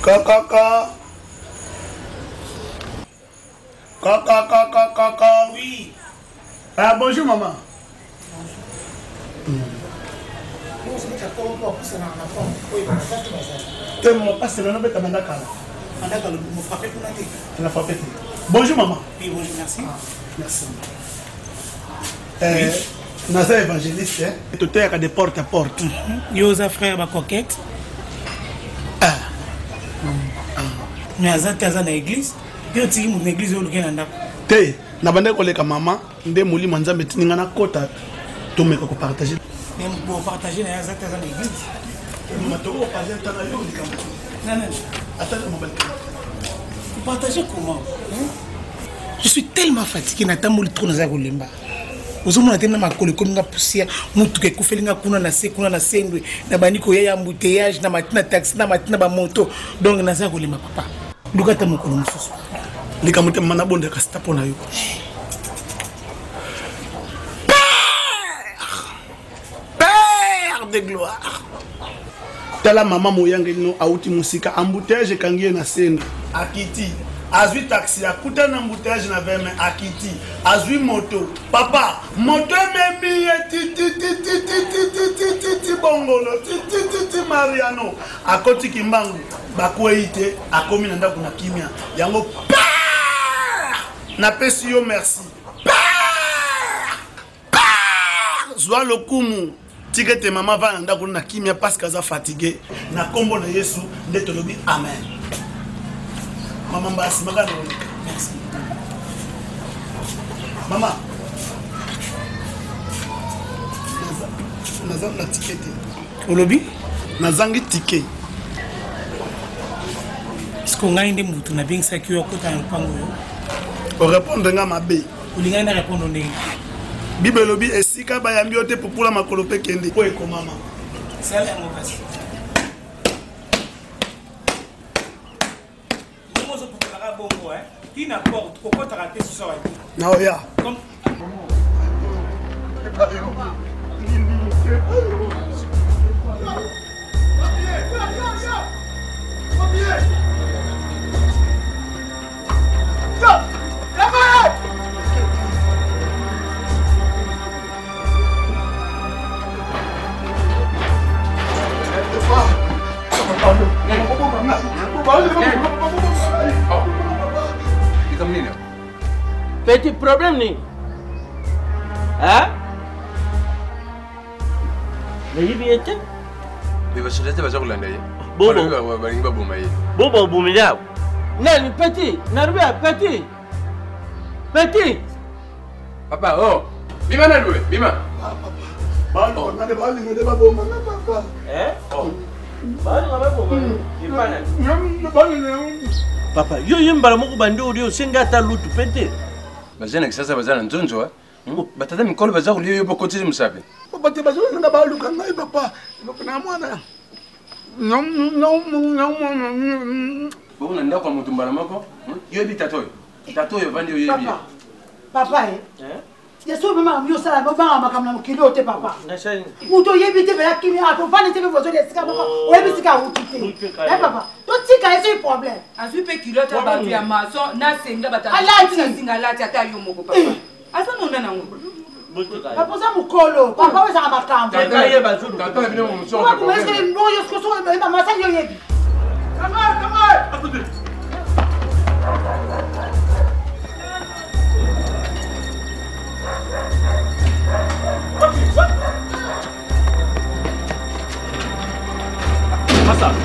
Kaka. Oui. Ah, bonjour maman. Bonjour maman. Oui, bonjour, merci. Merci. Naza évangéliste, hein? Tu es de porte à porte. Yosa frère ma coquette. Mais azati aza na église. Yo tiki mon église oluke na ndako. Te, na bande koleka maman, nde muli manzambe tininga na kota. To meka ko partager. Même pour partager na azati aza na église. Maman to ko partager ta na yo ndika. Non. Attends mon bel. Partager comment? Je suis tellement fatigué na tamuli trop na za kolemba. Ozomona tena makolo comme nga poussière, mutu ke kufelinga kuna na sendwe, na baniko ya embouteillage na matina taxi na matina ba moto. Donc na za kolemba papa. Luka ta mokolo mususu. Lika mutu mana bonde ka stapo na yo. Père de gloire. Tala mama moyange no auti musika embouteillage kangie na sendwe. Akiti. Azui taxi, akuta na embouteillage na veme akiti. Azui moto. Papa, moto memi ti bongolo ti Mariano. Akoti kimbangu bakweite akomi na ndako na kimia. Yango pa! Na pesi yo merci. Pa! Zwa lokumu. Tikete mama va na ndako na kimia parce qu'aza fatigué. Na kombo na Yesu ndeto lobi amen. Maman Bassi, merci. Maman. Nazang la ticket. Au lobby? Nazangi ticket. Est-ce qu'on a une mouton na bien ça qui est côté un pango? Pour répondre à ma bé. Ou les gars répondre au nez. Bible lobby et si ka bayambi ote pour la makolope kende. Ko eko mama. C'est la mauvaise. Qui n'apporte pourquoi tu as raté ce soir? Non, ya. Comme petit problème ni hein mais il était mais je sais pas ça là d'ailleurs bon non petit nerveux petit papa oh bima na loué bima papa papa yo yembala moko bande audio senga ta lutu pete bazana kisasa bazana nzonzo batata mikolo baza kuliyo yo bokotisi musabe bate bazana nga baluka ngai papa na mwana bona ndako mutumbala mako yo bi tatoyo vandi yo yebi papa yeso mama yo sala baba makamna mukilo te papa muto yebi te bela kimi ato vandi te vozo de sika papa o yebi sika utite papa to tika ese problème azui pe kilote ba via maso na senga bata singa lati ata yo moko papa asa nonda nango papa za mukolo papa weza makambo tata ye bazulu tata bino mu so papa weza mbo yo sko so mama sa yo yebi Kamar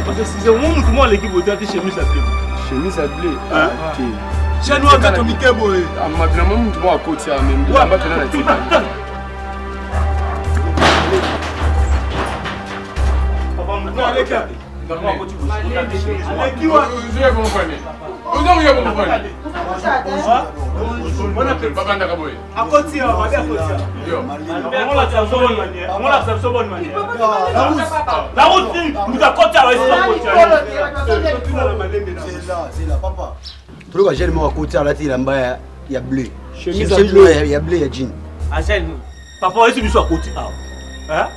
Parce que si c'est moi, tout le monde l'équipe au théâtre chemise à blé. chemise à blé Chez nous, on a tombé boy. Ah, ma bien maman tu vois à côté même. On va te donner la Papa, maintenant avec elle.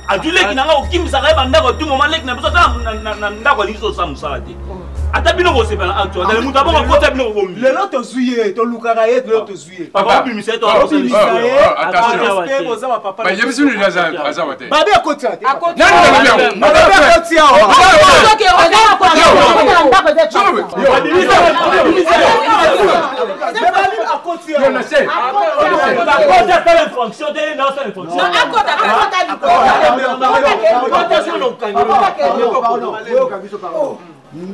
Adule kinanga okimisa kai banda ko tumo malek na biso na ndako liso sa musala te. ata bino ko sepela acteur dans le mutu abonga kota bino ko bombi lelo to zuye to lukaka ye lelo to zuye papa bimise to attention papa je bisu ni aza wate babe akoti ate nani babe akoti awa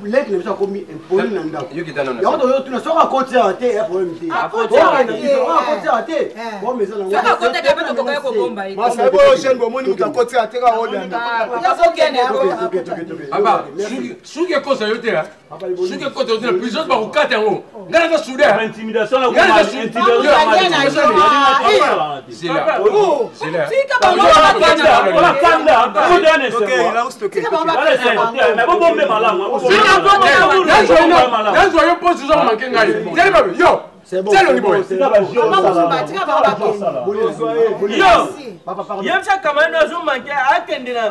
leki na biso akomi impoli na ndako yango toyotuna soki akotiaka te ya problème te akotiaka te masabo jeune bomoni mutu akotiaka te ka odanda papa suki ekosa yo te suki ekota yo te prison bakokata yango ngai naza suda intimidation la nazwa yo mposi oza komanke ngai tele babe yo tele oniboye yebisa kamano azomanke akendela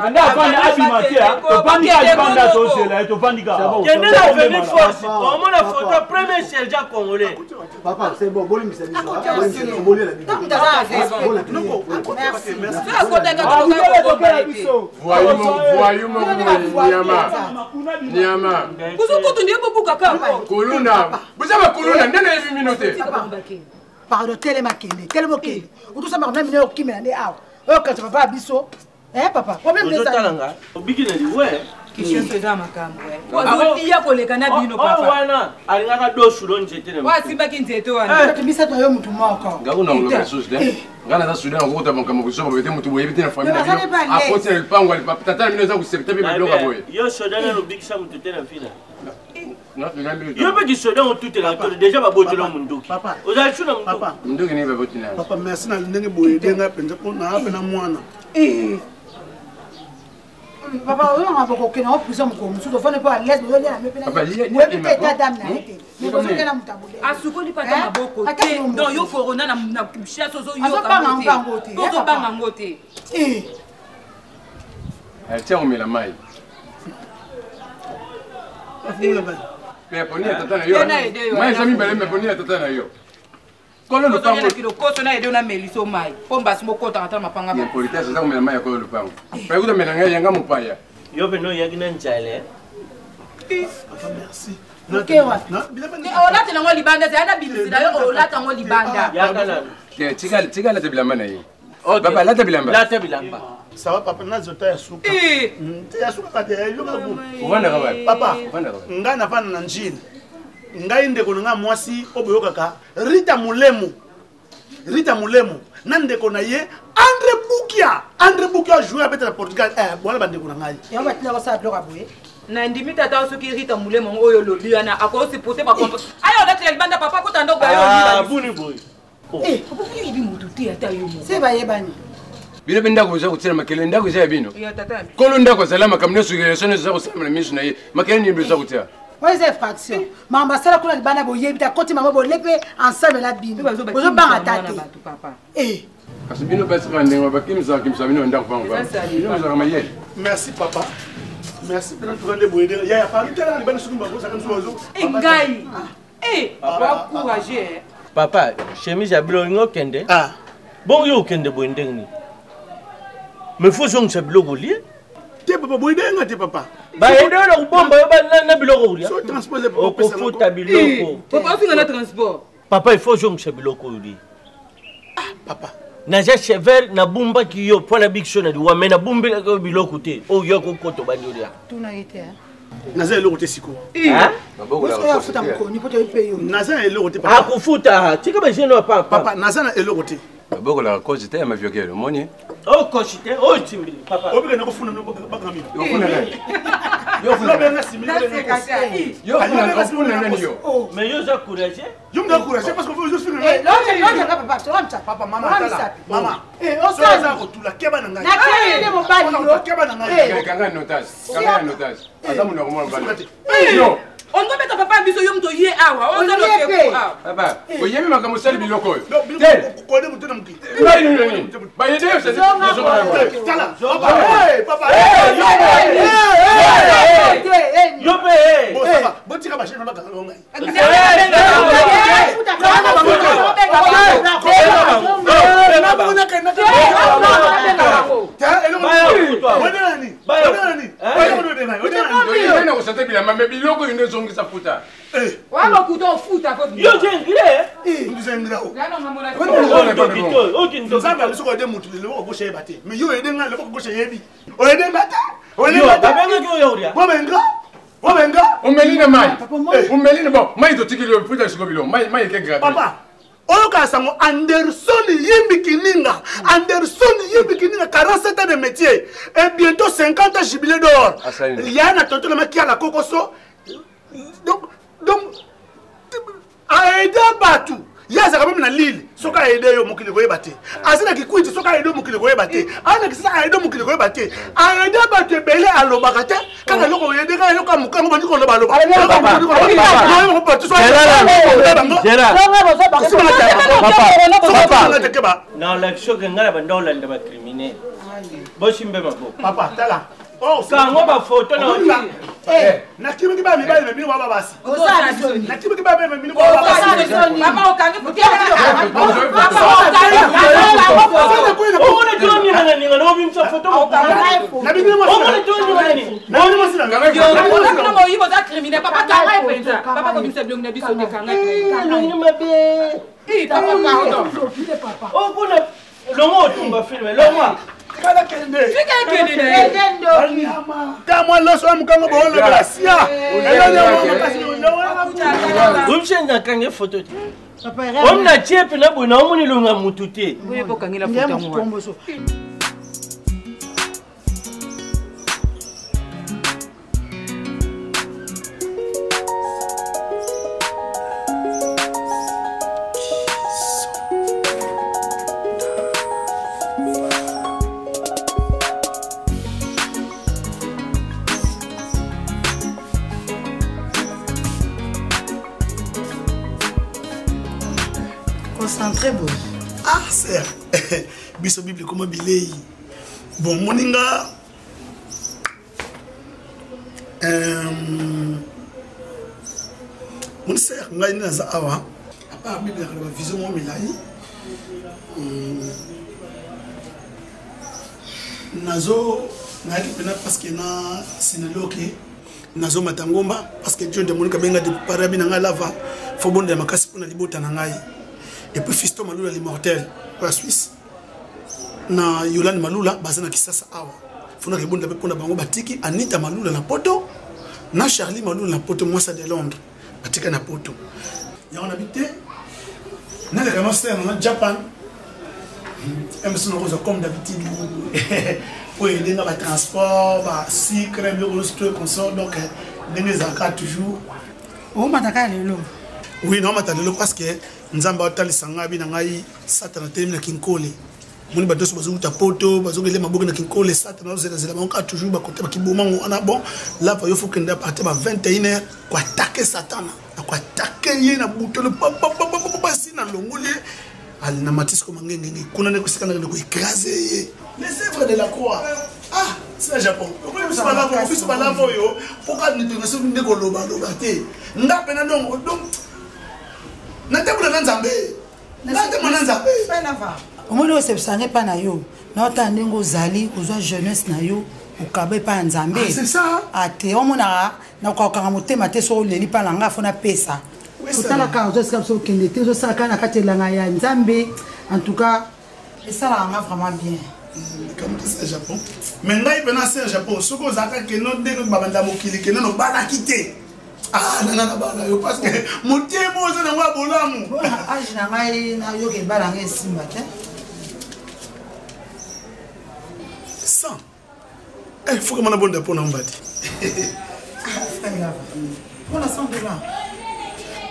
kende na veni force omona photo premier sergent congolais papa c'est bon bolimbisa biso niama kuluna buzaba kuluna ndene yevi minote pardon telema kende telema kende utusamba na mine okimela ne awa oyo kati papa biso papa problème de ça obikina liwe kisho seza makambo wazotia koleka na bino papa wana alingaka dosu lo nzete ne wasiba kinzete wana tubisa to yo mutu moko ngakuna ngolo resource de ngana za sudan ngota makambo kusoma bete mutu boye bete na famille apote le pango ali papa tata mino za kusepta be bloka boye yo sodan no bikisa mutu tena fina yo pe kisoda on tout la to déjà ba botelo munduki ozali chuna munduki ni ba botina papa merci na ndenge boye denga penza pona ape na mwana papa on va beaucoup que na prison ko musu to fane pa l'aise bo lela mepe na papa liye ta dame na ete ni ko ngena mutabule asukoli pata maboko te donc yo corona na chasse zo yo ka banga ngote elle tient au melamai mais ponia tata na yo mai sami bele me ponia tata na yo kolo lo pango kilo koso na edo na meliso mai pomba simo kota ata mapanga ba politesse za kumela mai kolo lo pango pa kuta mena ngai yanga mupaya yo pe no yagina nchale papa merci okay wa ola tena ngo libanda za na bilisida yo ola tango libanda yakana ke tika la tebilamba na yi papa la tebilamba ça va papa na zota ya suka ya suka kate yo ko uvanda ka papa nga na vana na njini ngai ndeko nga mwasi oboyokaka Rita Mulemu na ndeko na ye Andre Bukia jouer avec la Portugal voilà ba ndeko na ngai ya ba tla ko sa bloka boye na ndimi tata soki Rita Mulemu oyo lobi ana ako si poser ba contre ayo la tele banda papa ko tando ba yo buni boy papa ki bi mutu ti ata yo mo c'est ba yebani bino ndako za kutsela makele ndako za bino ya tata kolo ndako salama kamne sugeleso za kusala na misu na ye makele ni mbiza kutia ouais c'est fraction mama sala kuna libana boye bita koti mama bo lepe ensemble la bino bozo banga tate papa kasi bino basi kandenga bakimsa bino ndako pango bino za kamaye merci papa merci pour notre grande boye ya pa tela libana sukumba ko sakamso wazo ngai papa courageux papa chemise ya bilo ngo kende bon yo kende boye ndengni mais faut que ça biloko lié te papa boye denga te papa ba ende na kubomba yo ba na biloko lié so transposer au kofuta biloko papa finga na transport papa il faut que ça biloko lié papa na ja chever na bumba ki yo pona big show na di wa me na bumbi ko biloko te o yo ko koto bandoria tuna yete naza eloko te siko maboko la kufuta mkoni poto ipe yo naza eloko te papa akufuta tika ba jeno papa naza na eloko te maboko la cause te ma viokelo moni o koshite o timbili papa obika na kufuna no bakami yofuna nani yofuna benga simile yofuna nani yo mais yo za courage yo mda courage parce que vous juste finir papa mama tala mama o ça ko tula keba na ngai na kele mo bali yo keba na ngai kanga notage asa muna ko mwana bali yo On doit mettre papa biso yom to yé awa. On doit le faire. Papa, oye mi makamo sali biloko. Kode mutu na mukili. Ba yede yo c'est. Tala. Papa. Yope. Bon ça va. Bon tika ba chef na ba kalonga. Oyoka sango Anderson Yimbikininga. Anderson Yimbikininga, 47 ans de métier. Et bientôt 50 ans jubilé d'or. Il y a un tonton qui a la cocoso. Donc, a aidé Batou. Il y a ça même dans l'île. Soka a aidé Mokile Goye Baté. Asina qui couille, Soka a aidé Mokile Goye Baté. Ana qui a aidé Mokile Goye Baté. A aidé Baté Belé à l'Obagate. Quand elle a aidé, elle a Mokamo Bandi qu'on a balo. Non, la chose que nous avons dans le criminel. Papa, t'es là. Oh, c'est un photo. Nakimi ba mi ba me mi wa baba si. Nakimi ba me mi wa baba si. Papa okangi putia. Très beau. Ah, c'est Biso Bible comme bilei. Bon, moninga. Mon sœur, ngai na za awa. Apa Bible la vision mo milai. Nazo ngai pena parce que na sinaloke. Nazo matangomba parce que Dieu de monika benga de parabi na nga lava. Fo bonde makasi pona libota na ngai. Et puis Fiston Malula l'immortel pour la Suisse. Na Yolande Malula basana kisasa awa. Fona kebonda pona bango batiki Anita Malula na poto. Na Charlie Malula na poto moi ça de Londres. Batika na poto. Ya on habité na le master na Japan. Emerson Rosa comme d'habitude. Pour aider dans le transport, si crème le rostro consort donc les accords toujours. Oh mataka lelo. Oui, non, parce que nous avons battu les sangabi, nous avons Satan na kinkole. Moni badoso bazuta poto, bazongele maboga na kinkole Satan zela banka toujours ba côté ba kibomango ana bon. Là il faut que nous partir à 21h pour attaquer Satan, pour attaquer yé na butolo papa si na longole. Al na matis ko mangenge kuna ne kusikana ne ko écraser les œuvres de la croix. Ah, c'est le Japon. Pourquoi vous pas là yo? Pourquoi nous te recevons ne ko loba té. Ndape na donc Natemuna Nzambe. Natemuna Nzambe. Omoni osepsane pa na yo. Na otande ngo zali kozwa jeunesse na yo ukabe pa Nzambe. C'est ça. Ate omona na kwa kanga motema te so leli pa langa fona pesa. Otala ka ozo ska so kende te so saka na kati langa ya Nzambe. En tout cas, et ça là nga vraiment bien. Comme c'est le Japon. Mais ngai pena c'est le Japon. Soko zaka ke no de babanda mokili ke no bana kité. Ah, non, parce que mon Dieu, moi, je n'ai pas de l'amour. Ah, je n'ai pas de l'amour. Ça, il faut que je me bonne pour nous. Pour la santé,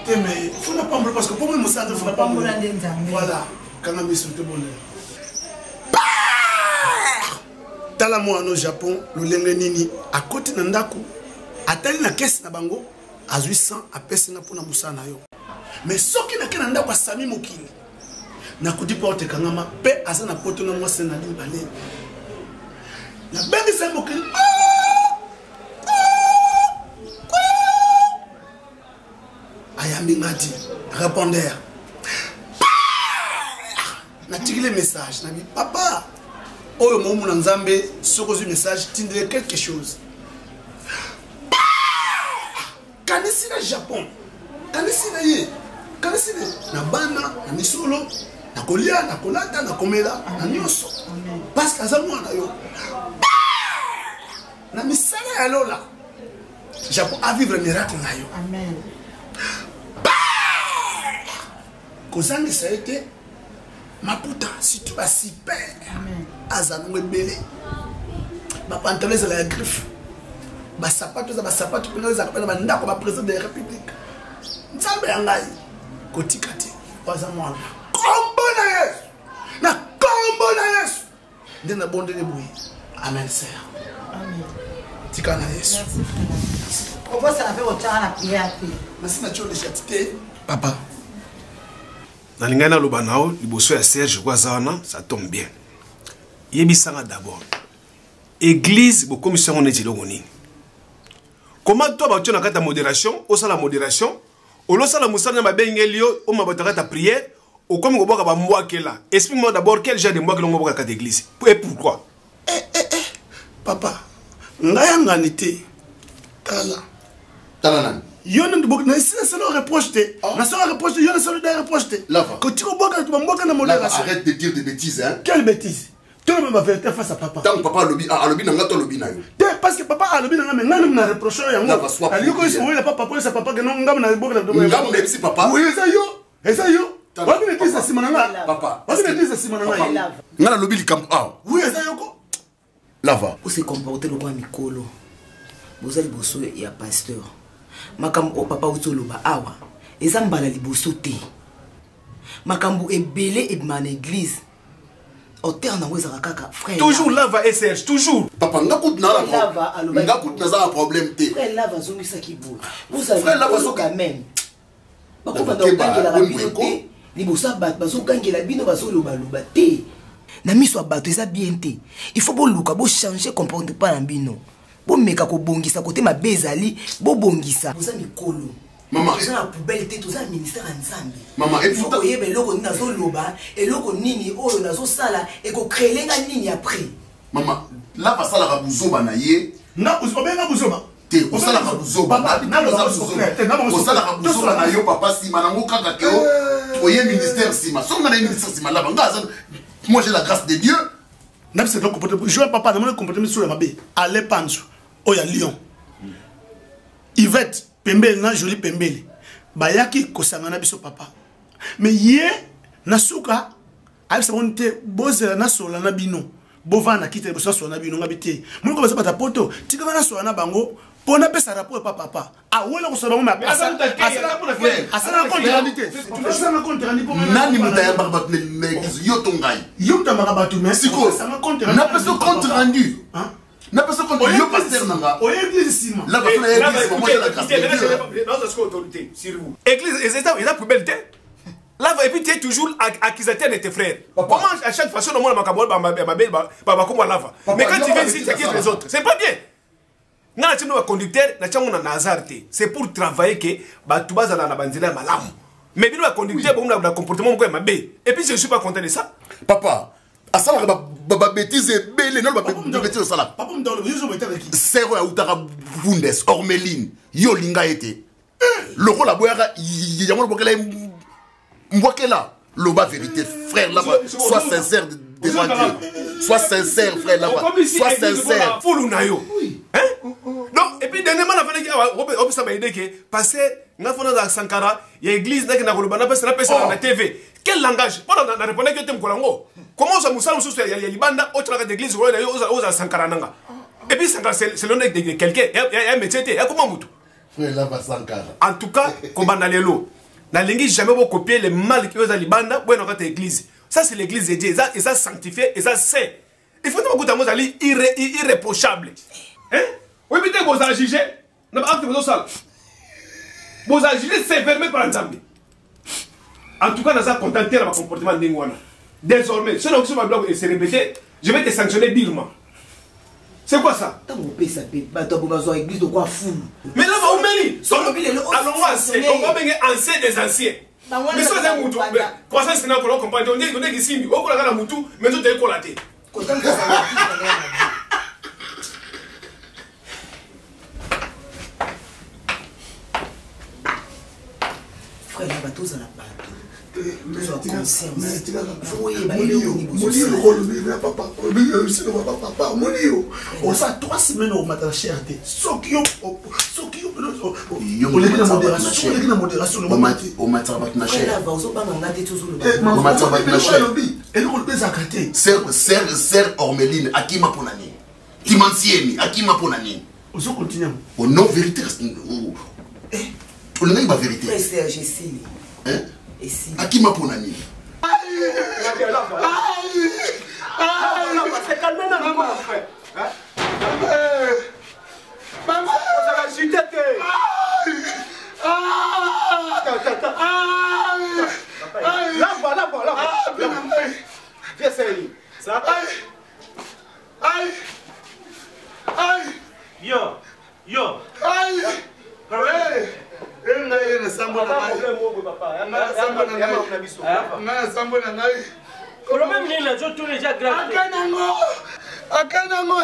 mais il faut pas me parce que pour moi, je ne faut pas me voilà, quand on me sur le bonheur. Tala moi au Japon, le lengue nini, à côté de Nandaku, à tel na caisse na bango. azwi 100 apesinga mpona mosala na yo mais soki nake na ndako asami mokili nakudi mpo otekangama mpe aza na poto na mwasi na libale nabengisa mokili ayambi ngati répondeur natikile message nabi papa oyo momu na nzambe soko zwi message tindele quelque chose kanisi na Japon kanisi na ye kanisi na bana na misolo na kolia na kolata na komela na nyonso parce que aza mwana yo na misala ya lola Japon a vivre miracle na yo amen kozangisa ete maputa surtout basiper aza nango ebele bapantalon ezala ya griffe basapato eza basapato mpena ezaka mpena bandako baprésident de la république nzambe ya ngai kotika te aza mwana kombo na yesu na kombo na yesu nde nabondeli boye amen ser tika na yesu merci na tio lechati te papa nalingai naloba nao liboso ya Serge Kwazana, ça tombe bien. Yebisanga d'abord. Église bokomisa ngone tiloko nini. Comment toi ba tu na kata modération, o sala modération, o lo sala musana ba bengelio, o mabotaka ta prière, o comme ko boka ba mwakela. Explique-moi d'abord quel genre de mwakela ngo boka kata église. Et pourquoi? Papa, ngaya ngité. Tala. Tala nan. Yon ne bok na c'est le reproche te. Na c'est le reproche, yon c'est le reproche te. Quand tu boka tu boka na modération. Arrête de dire des bêtises hein. Quelle bêtise? Tu ne me vérité face à papa. Tant papa lobby nanga to lobby na yo. Parce que papa a lobby nanga mais ngana na reproche yango. Ali ko si oui papa pour sa papa que non ngam na boka na ngam na si papa. Oui ça yo. Et ça yo. Wa bi ne si mananga papa. Wa bi ne si mananga. Ngana lobby likam ah. Oui ça yo ko. Lava. Vous se comporter le roi Mikolo. Vous allez bosso ya pasteur. Makambo papa utoloba awa. Eza mbala liboso te. Makambo ebele e man église. Toujours Lava et Serge, toujours. Papa, ngakut na za problème te. Frère Lava zongisa kibo. Vous avez quand même. Bako banda okangela rabino te. Libosa bat bazo kangela bino bazo loba loba te. Na miso abato eza bien te. Il faut bo luka bo changer comportement na bino. Bo meka ko bongisa côté ma bezali, bo bongisa. Vous avez Mikolo. Maman, c'est la poubelle tout ça ministère ensemble. Maman, il faut que yebe loko nazo loba et loko nini oyo nazo sala et ko créer nga nini après. Maman, là va sala ka buzoba na ye. Na buzoba na buzoba. Te ko sala ka buzoba. Na buzoba. Ko sala ka buzoba na yo papa si manango kaka ke o ye ministère sima. So na ministère sima là banga ça. Moi j'ai la grâce de Dieu. Na c'est donc comportement. Je vois papa dans mon comportement sur la mabe. Allez panzo. Oya Lyon. Yvette Pembele na joli pembele bayaki kosangana biso papa mais ye nasuka alisa monte bozela na sola na bino bovana kite bosa sola na bino ngabite munoko basa bata poto tika na sola na bango pona pesa rapport papa wala ko sola mo ma asana contre nani mutaya barbat l'église yo tongai yo mutama batu mais siko na pesa contre rendu na personne contre yo pasteur nanga o église sima la personne église moi la grâce de Dieu non c'est autorité sur vous église ils ont poubelle te là et puis tu es toujours accusateur de tes frères comment à chaque façon au monde makabo ba comme lava mais quand tu viens ici tu accuses les autres c'est pas bien na tino ba conducteur na chango na nazarte c'est pour travailler que ba tubaza na banzela malamu mais bino ba conducteur bon na comportement ko mabe et puis je suis pas content de ça papa asala ba bêtise belé non ba bêtise sala papa mdalo yuzo beta avec sero ya utaka bundes ormeline yo linga été loko la boyaka yango bokela mbokela loba vérité frère là sois sincère devant Dieu sois sincère frère là sois sincère fulu na yo hein donc et puis dernièrement la fête que ça m'a aidé que passer na fona za Sankara ya église na koloba na pesa na TV quel langage pour na répondre que tem kolango comment ça musala mususu ya libanda autre d'église oza Sankara nanga et puis Sankara c'est le nom de quelqu'un il y a un métier il y a comment mutu frère là va Sankara en tout cas kobanda lelo na lingi jamais bo copier le mal qui oza libanda bueno kata église ça c'est l'église de Dieu et ça sanctifié et ça c'est il faut que vous allez irréprochable hein oui mais vous allez juger na acte vous ça Vous agissez sévèrement par Nzambe. En tout cas, dans un contenté dans comportement de Ningwana. Désormais, si l'option va se répéter, je vais te sanctionner durement. C'est quoi ça? Tant qu'on paie ça, toi pour besoin église de quoi fou. Mais là, on va on va venir ancien des anciens. Mais ça, c'est un moutou. Croissance, c'est un peu compagnie. On dit qu'ici, on a un moutou, mais tout est collaté. Frère, là, tous à la part. On ça 3 semaines au matin cherté. Sokio Serre Ormeline, Akima Ponani. Timansiemi, Akima Ponani. Au nom vérité. On n'a pas vérité. Akima Ponani. C'est calmé dans le coin, frère. Maman, ça va chuter. Là-bas. Viens, Seigneur. Ça Yo. Problème ni la tout les grave. Akanango.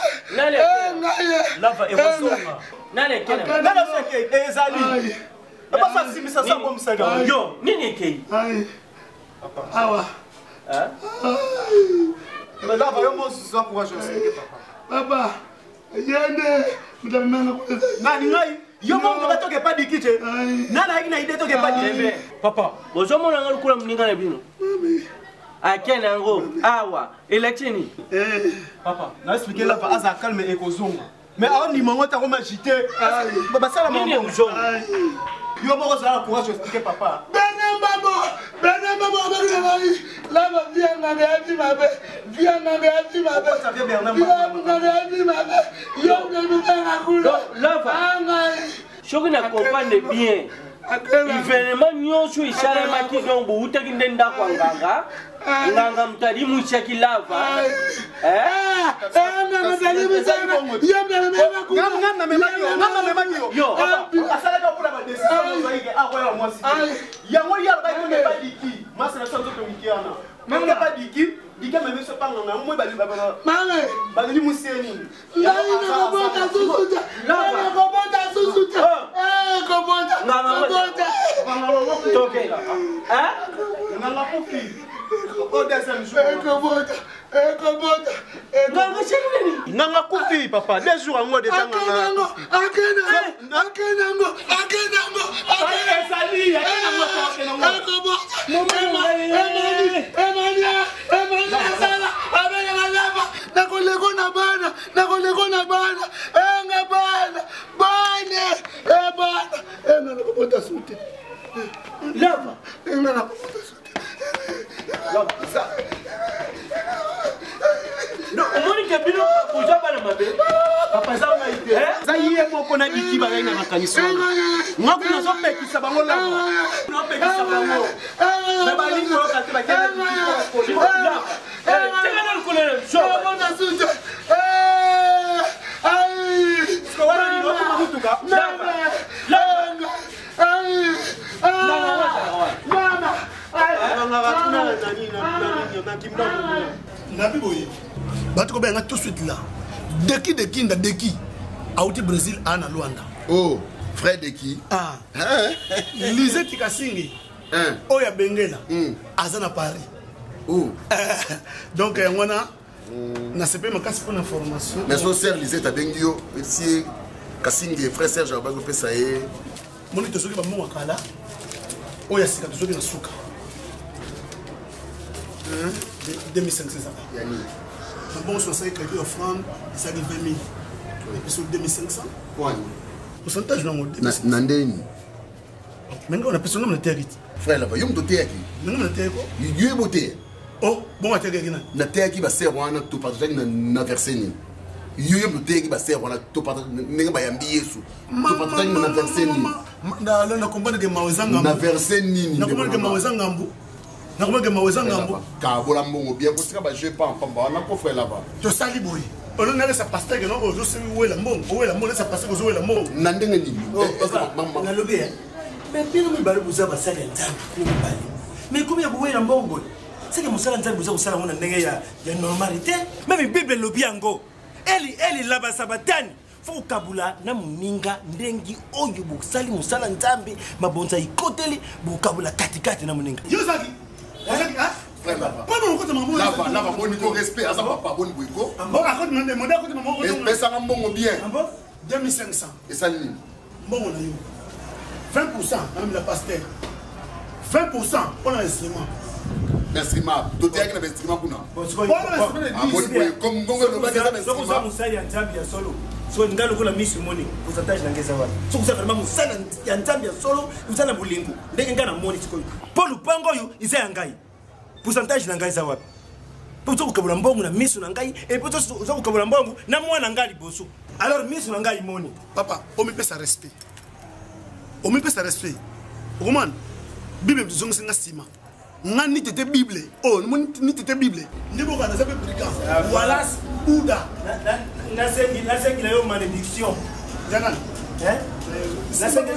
Lava evosonga. Nane kena. Nana seke ezali. Papa simisa sa bom saga. Yo, nini kei? Papa. Awa. Mais là, va yo ça pour jouer papa. Papa. Yende, mtamanga kwa. Nani ngai? Yo mo ndo toke pas dikite. Nana ina ide toke pas dikite. Papa, bozomo na ngakula mninga na bino. Mami. Akena ngo awa electini. Papa, na expliquer là pas à calme et kozonga. Mais on ni mango ta koma jité. Baba sala mango zonga. Yo mo za pour expliquer papa. Bena babo abaki ngai. Lava vianga ngati mabe. Ça vient Bernard. Yo ngabanga kula. Lava. Shoki na comprendre bien. Événement nyonso isalemaki donc boutaki nde ndako nganga nganga mutali mushaki lava Nanga kufi papa 2 jours en mode de sang non, on dit que Bino, vous avez la mabe. Papa, ça m'a été. Ça y est, mon qu'on a dit qui va gagner la canisse. Moi, qui nous sommes qui s'abat là. Nous sommes qui s'abat là. Mais pas dit que tu vas gagner là. C'est le colère. Je vais Bato kobenga tout de suite là. Deki Aouti Brésil ana Luanda. Oh, frère Deki. Ah. Lisez Tikasingi. Oya Bengela. Azana Paris. Oh. Donc on a na CP makasi pour information. Mais son sœur Lisez Tabengio, ici Kasingi frère Serge Abago Pesaye. Moni to soki ba mo wakala. Oya sika to soki na suka. 2500 ça va. Yani. Bon, sur ça, quelqu'un offrande, ça dit 20 000. Et puis sur 2500. Quoi? Pourcentage non. Nandeni. Maintenant, on a personne dans le terre. Frère, là, il y a un terre qui. Non, le terre quoi? Il y a un terre. Oh, bon, terre qui. La terre qui va servir à tout partager na verser ni. Il y a un terre qui va servir à tout partager na bayambi yesu. Tout partager na verser ni. na comprendre que mawezanga na verset nini na comprendre que mawezanga mbu na comprendre que mawezanga mbu ka bola mbongo bien ko sika ba jouer pas en pamba na ko frère là-bas to sali boy on a ça pasteur que non ozo se wela mbongo ça pasteur ozo wela mbongo na ndenge nini na lobi mais pino mi bali buza ba sala nzambe ni bali mais comme ya wela mbongo c'est que musala nzambe buza kusala mona ndenge ya normalité même bible lobi yango eli laba sabatani faut kabula na muninga ndengi oyo busali musala nzambe mabonza ikoteli bukabula katikati na muninga yozaki ah frère là-bas pas mon côté maman là-bas bon niveau respect à ça papa bon boiko bon à côté de modèle côté maman respect ça mbongo bien 2500 et ça ni mbongo na yo 20% même la pasteur 20% pour l'instrument l'instrument tout est avec l'instrument kuna bon comme mbongo no ba ça so kuza musali ya nzambe ya solo so ngalo kula miss money pourcentage nangeza wapi so kuza vraiment musala ya nzambe ya solo usana bulingu ndenge ngana money sikoyo Paul Pango yu isa yangai pourcentage nangeza wapi poto kukabula mbongo na miss nangai et poto so kukabula mbongo na mwana ngali boso alors miss nangai money papa on me pesa respect okomana bible bizongo singa sima nga ni tete bible ni tete bible ndiko kana ça peut prediquer voilà Bouddha na sengi la yo malédiction jana la sengi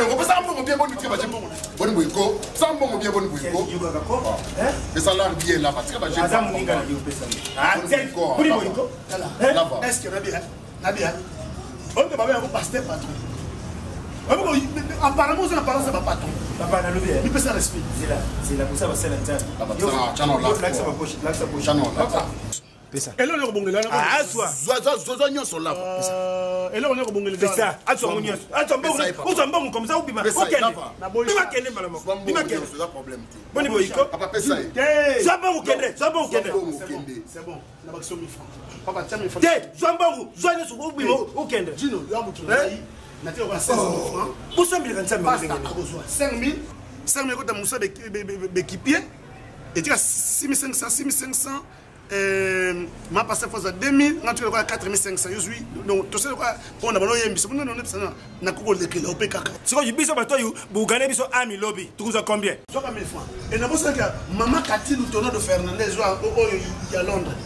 on peut ça mbongo bien bon triba jembo bon boiko ça mbongo bien bon boiko yuga ko et ça là bien là parce que ba jembo azamu ninga na yo pesa boiko boiko là est-ce que nabia on peut pas pasteur patron apparemment c'est l'apparence de ma patron papa na lobi il peut ça respect c'est la poussa ba sala nzambe channel là l'axe ma poche channel là pesa elo ne kobongela zozo nyonso là pesa elo ne kobongela pesa atso nyonso atso mbongo comme ça ubima bima kende malamo bima kende c'est un problème boni boyiko papa pesa zambongo kende c'est bon na bakso 1000 francs papa tiens 1000 francs te zambongo zwane so ubima ukende jino ya mutu na tio kwa 500 francs busambile kanzambe ngene 5000 kota musa bekipier et tu as 6500 ma passé fois à 2000 nga tu kwa 4500 yozui donc to c'est quoi on a balo yembiso non na koko lekela opekaka siko yibiso batoyu bugane biso ami lobby tukuza combien soka 1000 francs et na bossa que maman Cathy Lutono de Fernandez o ya Londres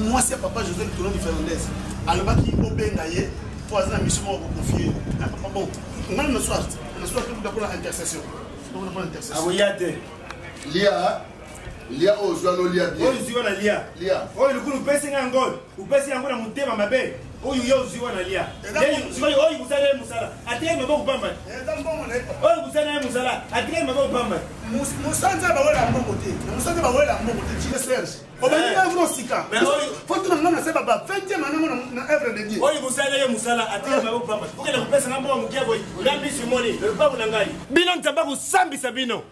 moi c'est papa José Lutono de Fernandez alobaki obenga ye pour azana mission mo confier bon on a le soir tout d'abord l'intercession donc on a l'intercession aboyate lia ozwano lia bien oyo na lia oyo lukulu pesi ngangol upesi yango na mutema mabe oyo yo ziwa na lia oyo musala musala ateye maboko pamba oyo musala musala ateye maboko pamba musanza bawela mbongo te musanza bawela mbongo te chile Serge obani vro sika faut que ngana seba ba 20e manamo na œuvre de Dieu oyo musala ateye maboko pamba ukenda kupesa ngambo mukia boy ngambi simoni lebangu na ngai bino ntamba kusambisa bino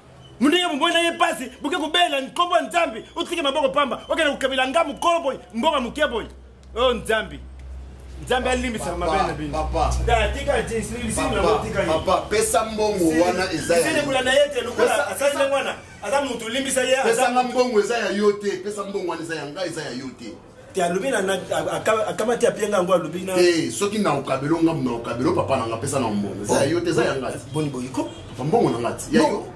mundenge mbona ye pasi buke kubela nkombo nzambi utike maboko pamba okena kukabila ngamu koloboy mbonga mukia boy oh nzambi alimbisa mabena bino papa ndatika jinsi lisina motika papa pesa mbongo wana ezaya sine kulana yete lukula asasa mwana adamu mutu limbisa ye pesa mbongo ezaya yote pesa mbongo wana ezaya nga ezaya yote ti alubina na akamati apienga ngo alubina soki na ukabelo ngamu na ukabelo papa nanga pesa na mbongo ezaya yote ezaya ngati boni boyiko papa mbongo na ngati yayo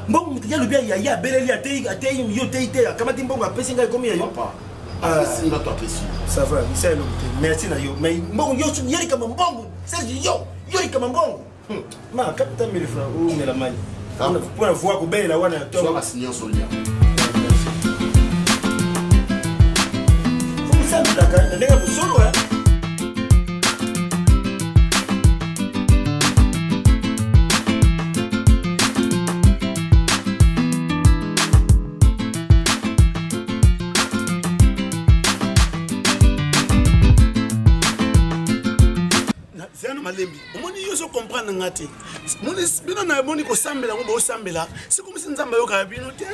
mbongo mutu yalubia ya beleli atei yo teite akamati mbongo apesi ngai komi ya yo papa singa to apesi ça va c'est le merci na yo mais mbongo yo yeri kama mbongo c'est yo yeri kama mbongo ma kapita 1000 francs ou mela mani pour voir kubela wana to so basinyo solia faut ça ndaka ndeka busolo malembi omoni yo so comprendre ngate moni bino na moni ko sambela ngo bo sambela c'est comme si nzamba yo ka bino te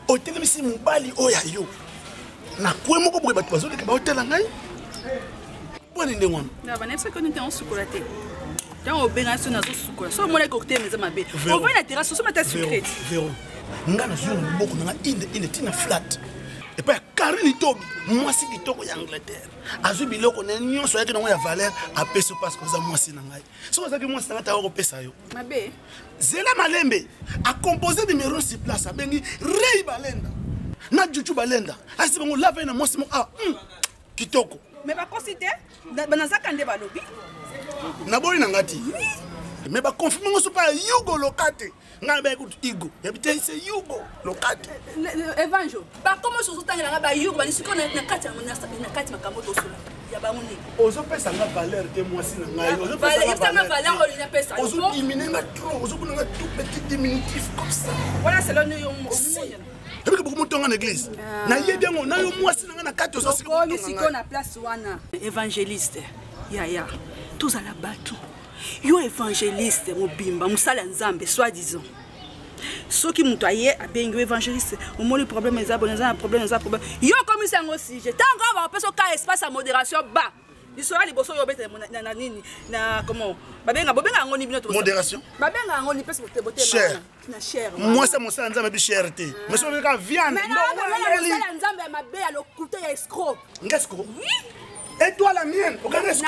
otele misi mubali oya yo na kwe moko boye batu bazoleka ba hotela ngai boni ndengwana na bana se connaître en chocolat tant au benga so na so chocolat so mona cocktail meza mabe on va na terrasse so mata secret zéro ngana zo na boko na inde tina flat Et puis Karine Tobi, moi si kitoko ya Angleterre. Azu biloko na nyonso yake na ya valeur apesi parce que za moi si na ngai. So ça que moi si na ta ko pesa yo. Mabe. Zela Malembe a composé numéro sur place a bengi Rei Balenda. Na Juju Balenda. Asi bango lave na moi si mo kitoko. Mais ba considère banaza kande balobi. Na boyi na ngati. Mais ba confirmer ngo so pa Yugo Lokate. Nga ba écoute Igo. Yabite c'est Yugo Lokate. Evangel. Ba comment so tangela nga ba Yugo ba nisiko na kati na kati makambo to solo. Ya ba moni. Ozo pesa nga valeur te moi si na ngai. Ozo pesa nga valeur on pesa. Ozo diminuer nga trop. Ozo kuna nga tout petit diminutif comme ça. Voilà c'est l'on yo mo. Et puis beaucoup monter en église. Na yebia ngo na yo moi si na nga na kati ozo siko. Ko nisiko na place wana. Évangéliste. Ya. Tous à la bateau. Yo évangéliste mobimba musala nzambe soi-disant. Ceux qui mutoye abengo évangéliste au moins le problème est abonné un problème yo comme ça aussi je tant va passer au espace à modération bas il sera les bosso yo bete na nini na comment babenga ngoni bino to modération babenga ngoni pesa bote cher na cher moi c'est mon ça nzambe bi cherté mais so ka viande non nzambe mabe ya le couteau ya escroc ngesco oui. Et toi la mienne, aucun risque.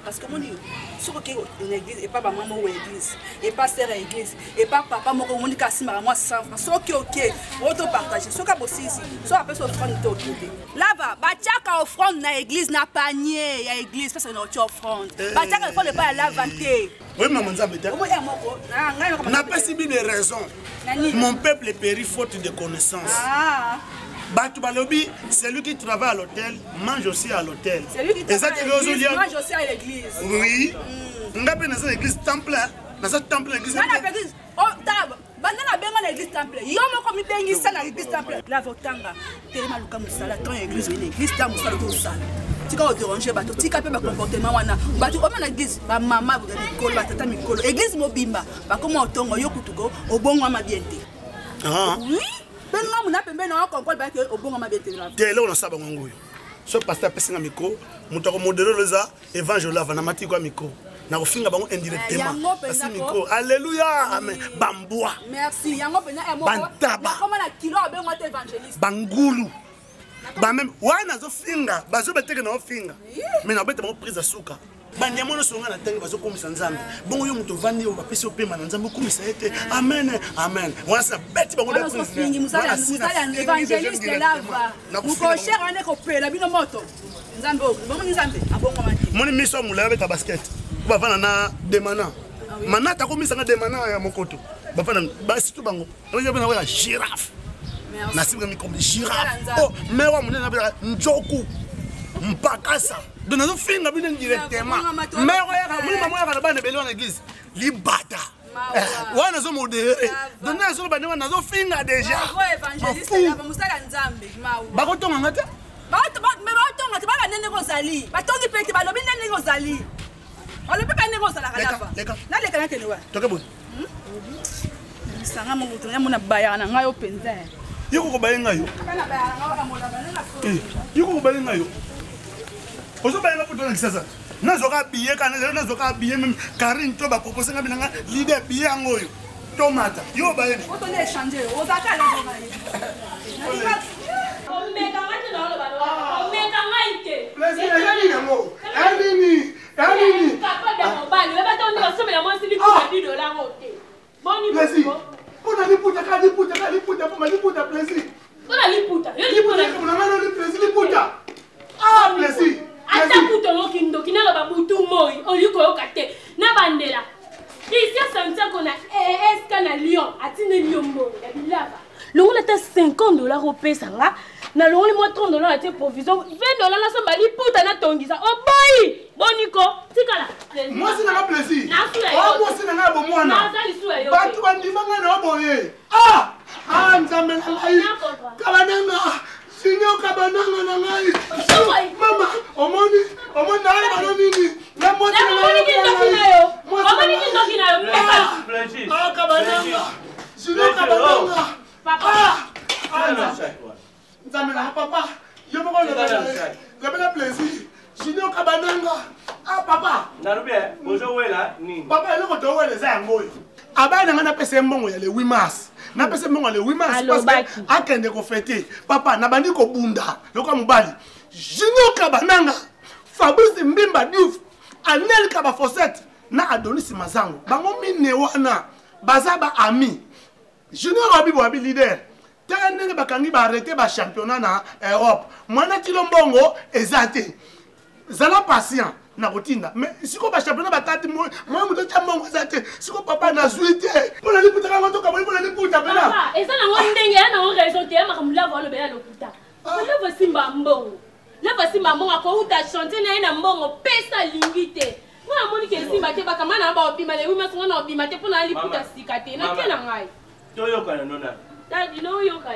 Parce que mon Dieu, ce qui est une église, et pas maman ou église, et pas sœur église, et pas papa, mon communique à moi 100 francs. Ce qui est ok, auto partager. Ce qui est aussi ici, ce qui est offrande de côté. Là-bas, Bachaka offrande na église, na panier, ya église, parce que notre offrande. Bachaka offrande pas la vanter. Oui, maman, ça m'étonne. N'a pas si bien de raisons. Mon peuple est péri faute de connaissances. Batu Balobi, celui qui travaille à l'hôtel mange aussi à l'hôtel. Celui qui travaille à l'église mange aussi à l'église. Oui. Nous avons dans l'église temple. Dans cette temple, l'église. Dans l'église. Oh, d'abord. Banana benga l'église temple. Yo moko mi bengi ça na l'église temple. La votanga. Tellement luka musala ton église une église ta musala to sala. Tika o déranger bato, tika pe ba comportement wana. Bato o na église, ba mama bu mikolo, ba tata mikolo. Église mobimba. Ba komo otongo yo kutuko, obongo ma biente. Ah. Oui. Ben moi mon appel ben on comprend ba que obongo ma biente là. Télé on saba ngongoyo. So pasteur pesa micro, mutako modérer leza évangile la na mati kwa micro. Na kofinga bango indirectement. Asi micro. Alléluia. Amen. Bamboa. Merci. Yango pena e moko. Bantaba. Comment la kilo ben moi évangéliste. Bangulu. Ba même wana zo finga, bazo beteke na finga. Mais na bete bango prise à suka. Banyamo no songa na tangi bazo komisa nzambe. Bongo yo muto vandi o bapesi opema na nzambe komisa ete. Amen. Amen. Wana sa beti bango da prise. Musala évangéliste lava. Muko cher ane ko pela bino moto. Nzambe o, bongo nzambe abongo mati. Moni miso mula beta basket. Bavana na demana. Manata komisa na demana ya mokoto. Bavana basi tu bango. Oyo bena wala girafe. Na sibga mi comme girafe. Oh, mewa munena bela njoku. Mpakasa. Donc nazo finga bino directement. Mewa ya muni mama ya bana beli wana église. Libata. Wana zo modéré. Donc nazo bana wana nazo finga déjà. Évangéliste là musala nzambe mawu. Bakotonga ngata? Batonga te bala nene kozali. Batongi pete balobi nene kozali. Balobi pa nene kozala kalava. Na leka na kene wa. Toke bon. Sanga mo mutu mona baya na ngayo penza. Yoko ko bayenga yo. Kana baya na ngayo mola bana. Yoko ko bayenga yo. Ozo bayenga pour donner ça. Nazoka billet kana nazoka billet même Karine to ba proposer nga binanga leader billet ngoyo. Tomata. Yo bayenga. Oto ne changer. Ozaka na ngoma. Le a 50 $, au pesa nga. Na longoli moi 30 $ à tes provisions. 20 $, là ça m'a dit pour ta tongisa. Oh boy! Boniko, tikala. Moi c'est na plaisir. Oh moi c'est na bo mwana. Ba tu bandi manga na boye. Ah nzambe na ngai. Kabananga. Sinyo kabananga na ngai. Mama, omoni na ba nini? Na mo tena. Omoni kindoki na yo. Ah kabananga. Sinyo kabananga. Papa. Nzambe na papa. Yo moko le bela plaisir. Sinyo kabananga. Ah papa. Narubie, bozo wela ni. Papa eloko to wela za ngoyo. Abana ngana pese mbongo ya le 8 mars. na pese mongo le 8 mars parce que akende ko fêter papa na bandi ko bunda loka mobali Junior Kabananga Fabrice Mbimba Diouf Anel Kaba Fossette na Adonis Mazango bango mine wana bazaba ami Junior Abibo abi leader tanga ndenge bakangi ba arrêter ba championnat na Europe mwana Kilombongo ezate zala patient na kotinda mais siko ba championnat batati moi muto chamongo ezate siko papa na suite pona liputa ka ngoto ka pona liputa bela papa ezana ngondenge yana o raison te ma kamula volo bela lokuta leva simba mbongo leva simba mbongo ko uta chanter na ina mbongo pesa lingite mwana moni ke simba te baka mana ba obima le wima songa na obima te pona liputa sikate na tena ngai toyoka na nona dadi no yoka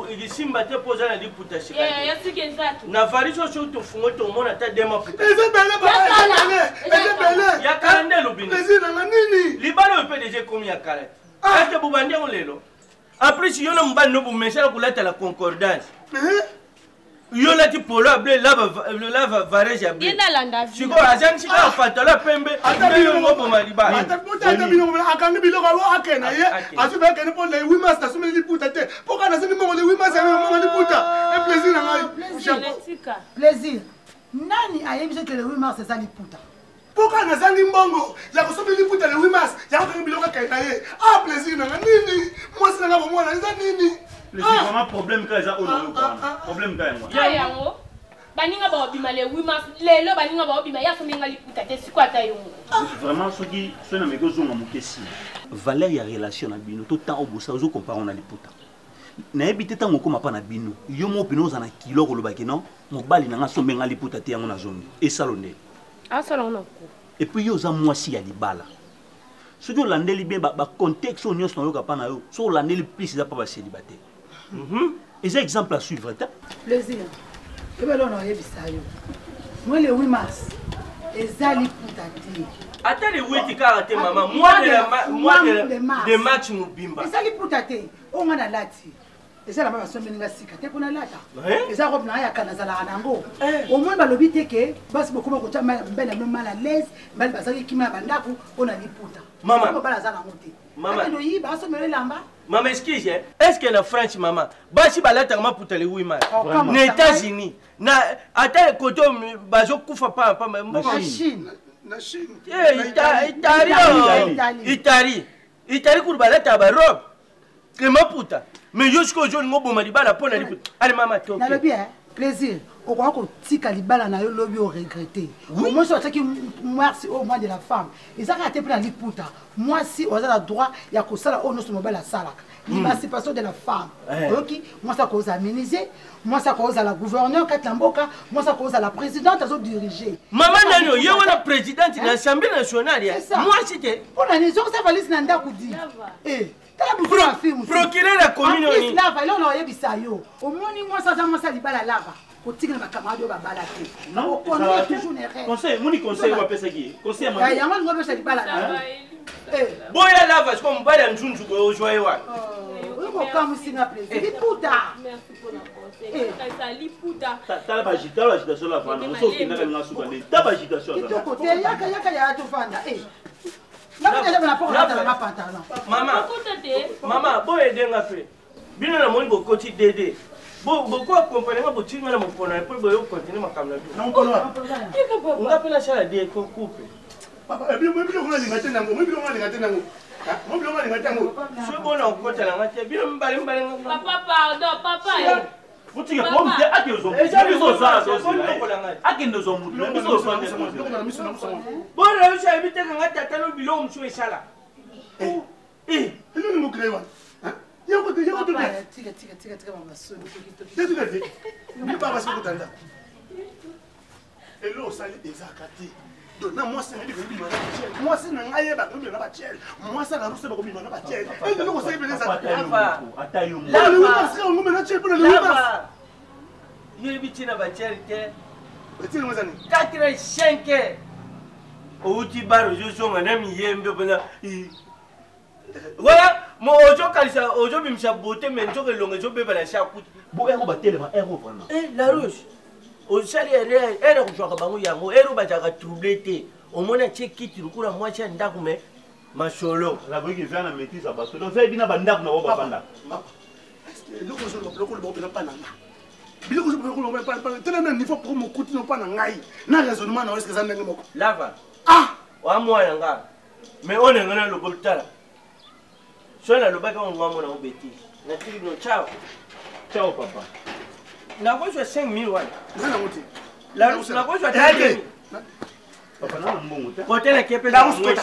il simba te poza na liputa sikate ya sike nzaki na variso so to fungo to mona ta dema puta ya kala nde lubini libalo PDG komi ya kala ate bubande ngolelo après si yona mbano bu message kuleta la concordance yola ti polo able lava varege able yenda landa vi siko azan sika fatala pembe atabi ngobo maliba atabi ngobo akanga biloko alo akena ye asuba kene po le 8 mars tasumi liputa te poka na sini mongo le 8 mars mongo liputa e plaisir ngai plaisir nani ayebise que le 8 mars ça liputa poka na zangi mbongo ya kusumi liputa le 8 mars ya akanga biloko kena ye plaisir nanga nini mwasi nanga bomwana eza nini plaisir vraiment problème ka eza ono problème ka yango ya yango baninga ba obima le 8 mars lelo baninga ba obima ya fumenga liputa te sikwata yongo vraiment soki sona meko zonga mokesi valeur ya relation na bino to temps obosa ozo comparer na liputa na ebite tango koma pa na bino yo mo pino za na kilo ko lobaki non mobali nanga sombenga liputa te yango na zongi e salonde salonde ko et puis yo za mwasi ya libala soki olandeli bien ba contexte on nyonso na yo kapa na yo so olandeli plus za pa ba célibataire et exemple à suivre plaisir et ben on a yebisa yo moi le 8 mars ezali putati ata le weti karate mama moi de match mubimba ezali putati onga na lati ezala ba someninga sika te pona lata ezala ko na ya kana zala nango au moins balobi te ke basi bokoma ko tama mbena mal à l'aise mbali bazaki kima bandako ona liputa mama bala zala ngote mama no yi ba somele lamba mama excuse est-ce que la France maman basi balata ma puta le 8 mars na États-Unis na ata koto bazo kufa pa Chine Itali kurbalata ba robe que ma puta mais jusqu'au jour ngobo malibala pona liputa allez mama toke na le bien plaisir au quoi qu'on tika libala na yo lobi au regretter moi je sais que mars au mois de la femme et ça a été pour la liputa moi si on a le droit il y a que ça là on nous mobile la salak l'émancipation de la femme OK moi ça cause améniser moi ça cause à la gouverneure Katlamboka moi ça cause à la présidente à diriger maman nano yo la présidente de l'Assemblée nationale moi c'était pour la maison ça valise nanda kudi procureur la commune ni là va là on a yebisa yo au moni moi ça libala lava kotika na camarade ba balate non on connaît toujours les règles conseil moni conseil wa pesa ki conseil ma ya ngwa ngwa pesa libala boya lava comme bala njunju ko joye wa ko comme singa plaisir liputa merci pour la conseil ça liputa tala agitation la fana so kinga na suka ne taba agitation ça to côté yaka ya to fanda Maman, boy, denga fe. Bino na moni bokoti dede. Boko accompagner ma boutique na mopona pour boyo continuer ma kamla. Non kono. On appelle ça de coupe. Papa, et puis moi bi ko ngati nango, moi bi ko ngati nango. Moi bi ko ngati nango. Je bona okota na ngati, bino mbali. Papa, pardon, papa. Futi ke pombe te ake zo. Biso za zo. Ake ndozo mutu. Biso zo nde. Bona yo sa ebite ka ngati atalo bilo mchu esala. Ele não creio. Eu vou te ver. Tika mama so. Tika. Ni baba se kutanda. Elo sali ezakati. Dona moi c'est ndi bimba na chel. Moi c'est na ngaye ba bimba na chel. Moi ça na russe ba bimba na chel. Et de ko sai bele za. Atayo. La lui parce que on me chel pour le lui. Yé bitina ba chel te. Bitina mo zani. 85. Outi baro jo so ngana mi yembe bana. Voilà, moi aujourd'hui bimsa beauté mais njo ke longa jo beba na shakuti. Bo ero ba telema ero vraiment. La rouge. Au sali ere ko joka bango yango ero ba jaka troublé te. Au mona che kiti lukula mwacha ndaku me Macholo. La voix qui vient à métis à basso. Donc, c'est bien à Banda pour nous voir. Le conseil de l'opération pas nana. Le conseil de l'opération pas nana. Tellement niveau pour mon coup non pas nana. Na raisonnement na est-ce que ça n'est pas. Lava. Ah. Wa moi nanga. Mais on est ngana le boltala. So na lobaka on ngwa mona obeti. Na tiki no ciao. Ciao papa. Na ko je 5000 wana. Na ngoti. La ko je 5000. Papa na mbongo te. Ko tena kepe na ngwe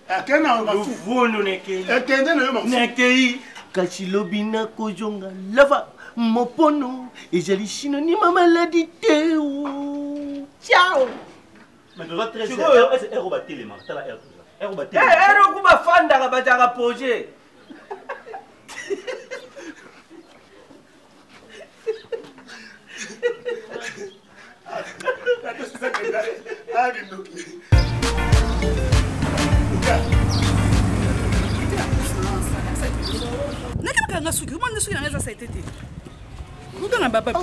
Akena on va fou. Vunu nekeli. Ekende na yo ma. Nekeli. Kachilobina kojonga lava mopono ezali synonyme maladie teo. Ciao. Mais tu vas très bien. Est-ce qu'on va téléma? T'as la R tout ça. R va téléma. R on va fanda ka bataka projet. nakabaka suki umwana suki nanga eza saitete kutana baba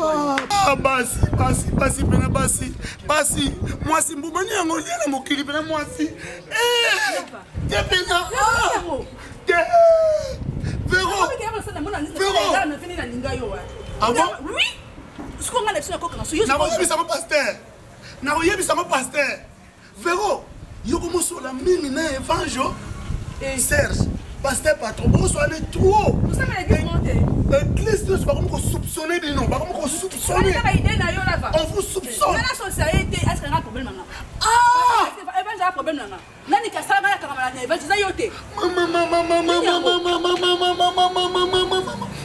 basi pena basi mwasi mbumani yango liana mokili pena mwasi te pena nakoyebisango paster vero yokomosola mingi na evange serge paster patron bokosola ne trop église nyonso bakomi kosoupçonne bino bakomi kosoupçonne on vous soupçonne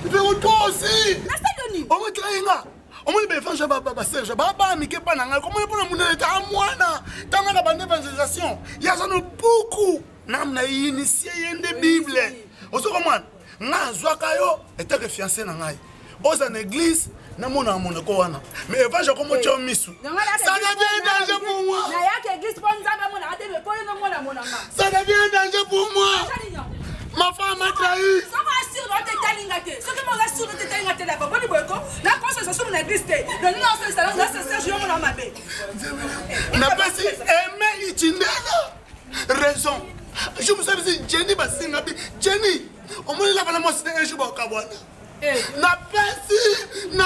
vero toi aussi omotrainga omoni baévangile baserge baamike mpa na ngai komoni mpona moneleta a mwana ntango na bandévangélisation yaza no buku nam na initie ye nde bible ozoko mwana nga azwaka yo etake fiancé na ngai oza na église namona monoko wana mais évangile komotio misu ça devient un danger pour moi ça devient un danger pour moi. Ma femme m'a trahi. N'a pas si aimé Itindela. Raison. Je me suis dit Jenny Basingabi. Jenny, au moins là voilà moi c'était un jour au Kabwana. N'a pas si. Il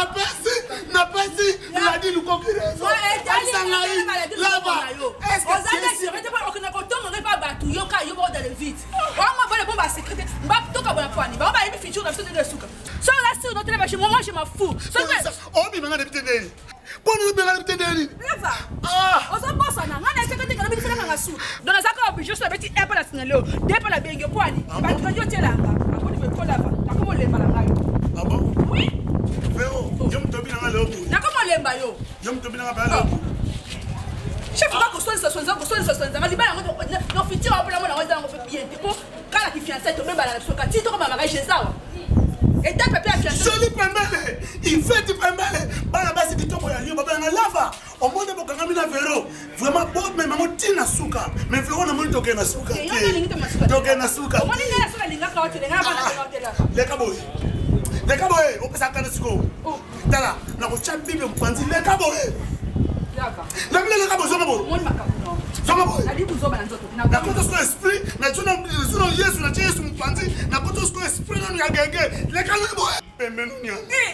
a dit nous concurrence. Là-bas. Est-ce ah bon? Oui. Véro, je me tombé dans le bout. Comment lemba yo? Je me tombé dans le bout. Chef va que soit ma libère non futur après la mona on fait bien pour quand la fiancée tombe dans la soka ti to comme ma chez ça. Et ta papa fiancée. Joli pembele. Il fait du pembele. Bana basi kitoko ya liyo baba na lava. Au monde bokanga mina Véro. Vraiment bon mais maman tina suka. Mais Véro na moni toke na suka. Toke na suka. Moni na suka linga ka hotel nga bana ka hotel. Leka boy. Leka boy, opesa kana siko. Tala, na ko cha bible mpanzi leka boy. Leka boy zonga boy. Moni makabuno. Zonga boy. Ali buzoba na nzoto. Na koto sko esprit, na tuna Yesu na Yesu mpanzi, na koto sko esprit na ngagenge. Leka boy. Pembenu nya.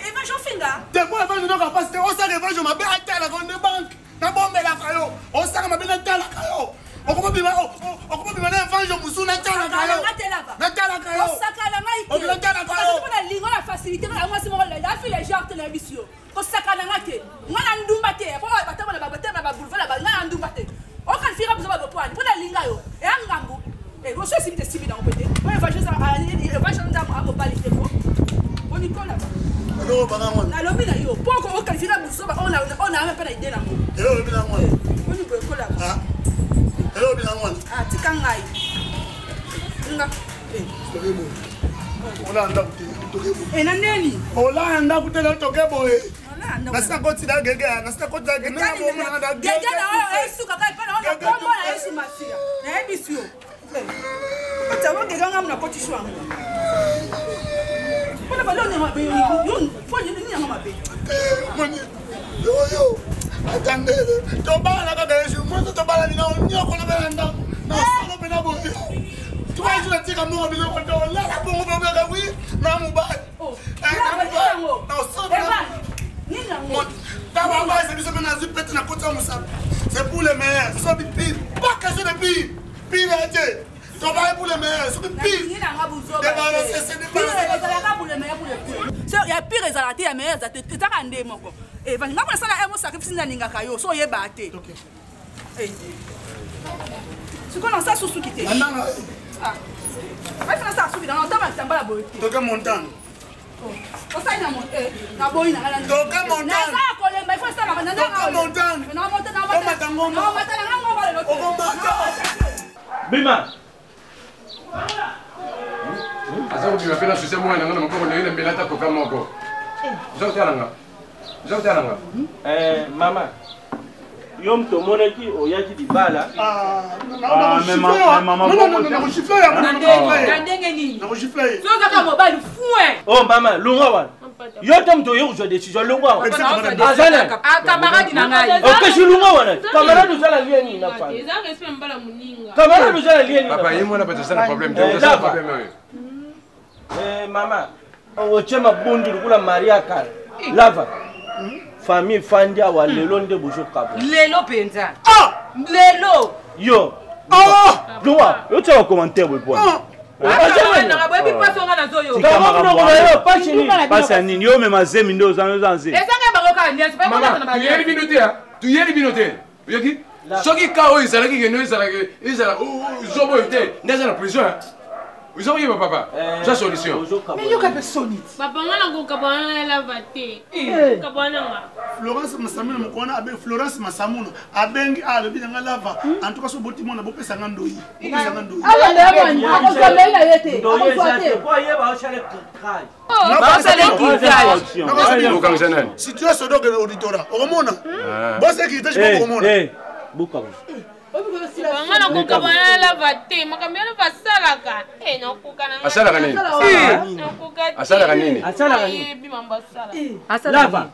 Evangelio finga. Depo evangelio no capacité, o sa evangelio mabe atela ko ne bank. Na bombe la kayo. O sa mabe na tala kayo. Okuma bima na evangelio musu na tala kayo. Na tala kayo. O sakala ngai. Na tala kayo. Parce que lingo la facilité na moi c'est mon la fille les gens te l'émission. Ko sakala ngate. Ngana ndumba te. Ko batama na babatema na boulevard na ngana ndumba te. O kan fira buzoba bo poani. Pona linga yo. E angambo. E go so simite sibi na opete. O evangelio ça evangelio nda mo balite ko. Boni ko la. Alo banga ngwana. Na lobi na yo. Poko o kan fira buzoba on a même pas idée na mo. Elo lobi na ngwana. Boni ko la. Ah. Elo lobi na ngwana. Ah tikangai. Nga. Olanda kutela nani? Olanda kutela tokebo e. Nasa koti da gege, nasa koti da gege. Na mo na da gege. Gege na Yesu kaka pa na ona kombo na Yesu mafia. Na ebisio. Ata wo gege ngam na koti shwa. Pona ba lone mabe yo. Fo ni ngam mabe. Moni. Yo. Attendez. To bala ka Yesu, mo to bala ni na onyo ko na bela nda. Na solo pena bo. je vais dire à mon ami, là, la bombe, oui, non, mon bail. C'est pour les meilleurs. C'est pire. Pas question de pire. Pire, travail pour les meilleurs. C'est pire. Il y a pire les alatés, il y a meilleurs. Tu as rendé mon corps. Et quand on a ça, on sacrifice dans les gacaillots. So y batté. C'est quoi dans ça sous qui t'es? Ah. Vai faire ça sous qui dans le temps, tu as pas la beauté. Toka montagne. Ça il a monté. Na boy na la. Toka montagne. Na ça coller, mais faut ça na na. Toka montagne. Na montagne, na montagne. Bima. Asa ko biwa pena suse mwana ngana mko ndenge mbela ta koka moko. Zotaranga. Zotaranga. Mama. Yom to monaki oyaki dibala. Mais maman. Non, chifler ya mwana. Ndenge nini? Na chifler. So za kama bali fouin. Oh mama, lunga wana. Yo tam to yo jo décision lunga wana. Azana. Camarade na ngai. OK, je lunga wana. Camarade nous ala lieni na pa. Eza respect mbala muninga. Camarade nous ala lieni. Papa, yemo na pas ça le problème. Tu as problème. Mama. O chema bundu kula Maria Kal. Lava. Famille Fandia wa lelo nde bojo kabo. Lelo penza. Ah! Lelo. Yo. Ah! Loa, yo tsa commentaire we point. Pasa nini yo mema zemi ndo zanze. Mama, tu yeli binote ha? Tu yeli binote. Yoki? Soki ka o izala ki geno izala zobo te. Ndeza na prison. Vous auriez papa, ça solution. Mais yo ka personne. Papa ngana ko kabana la vate. Kabana nga. Florence Masamuna mukona abe Florence Masamuna abengi ale binanga lava en tout cas so boti mona bopesa ngandoyi. Bopesa ngandoyi. Ala le mani akozolela na yete. Ndoye zate kwa yeba o chale kai. Ba sale ki si tu es sodo que auditora. Omona. Bo sécurité je peux omona. Buka. Ngana ko kabana la vate makambiana basalaka. Nakukana. Asalaka nini? Asalaka nini? Asalaka nini? Bimamba sala. Lava.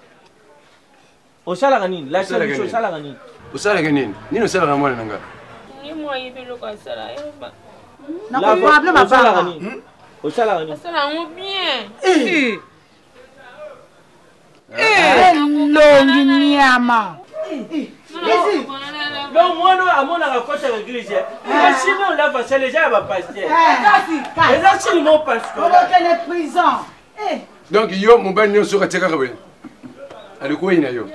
Osalaka nini? La solution osalaka nini? Osalaka nini? Nini osalaka mwana nanga? Ni moi yebelo ka sala. Na ko problème osalaka nini? Osalaka nini? Sala ngo bien. Longi nyama. Non, moi, non, à mon avis, l'église. Sinon, là, c'est les gens va passer. Et là, c'est le mot pasteur. On prison. Donc, yo, mon ben, yo, sur la terre, elle est quoi, yo?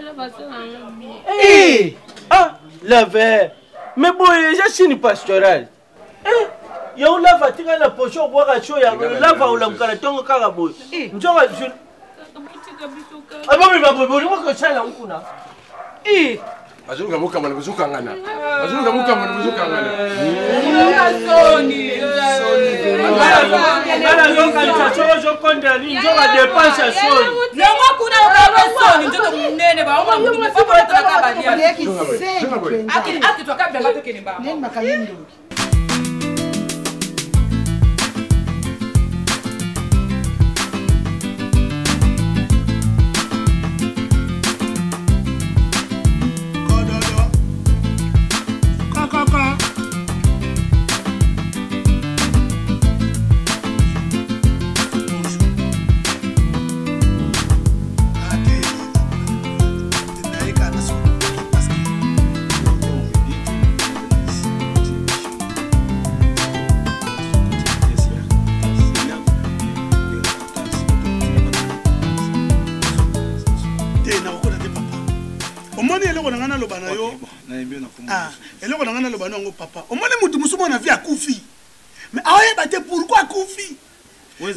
Ah, la verre. Mais bon, j'ai signé pastoral. Il y a une lave à la potion, voir à chaud, il y a une lave à la caraton, carabou. Ah bon, mais ma bonne, moi que ça là, on connaît. Azuka muka mwana buzuka ngana. Azuka muka mwana buzuka ngana. Soni. Bala yoka chacho jo konda ni jo la dépense à soni. Longo kuna ukaba soni njoto munene ba oma mtu fa kwa tata balia. Aki to kabla bato kene ba. Neni makalindo. eloko na ngana loba nango papa omone mutu musumo na vie akufi mais ayeba te pourquoi akufi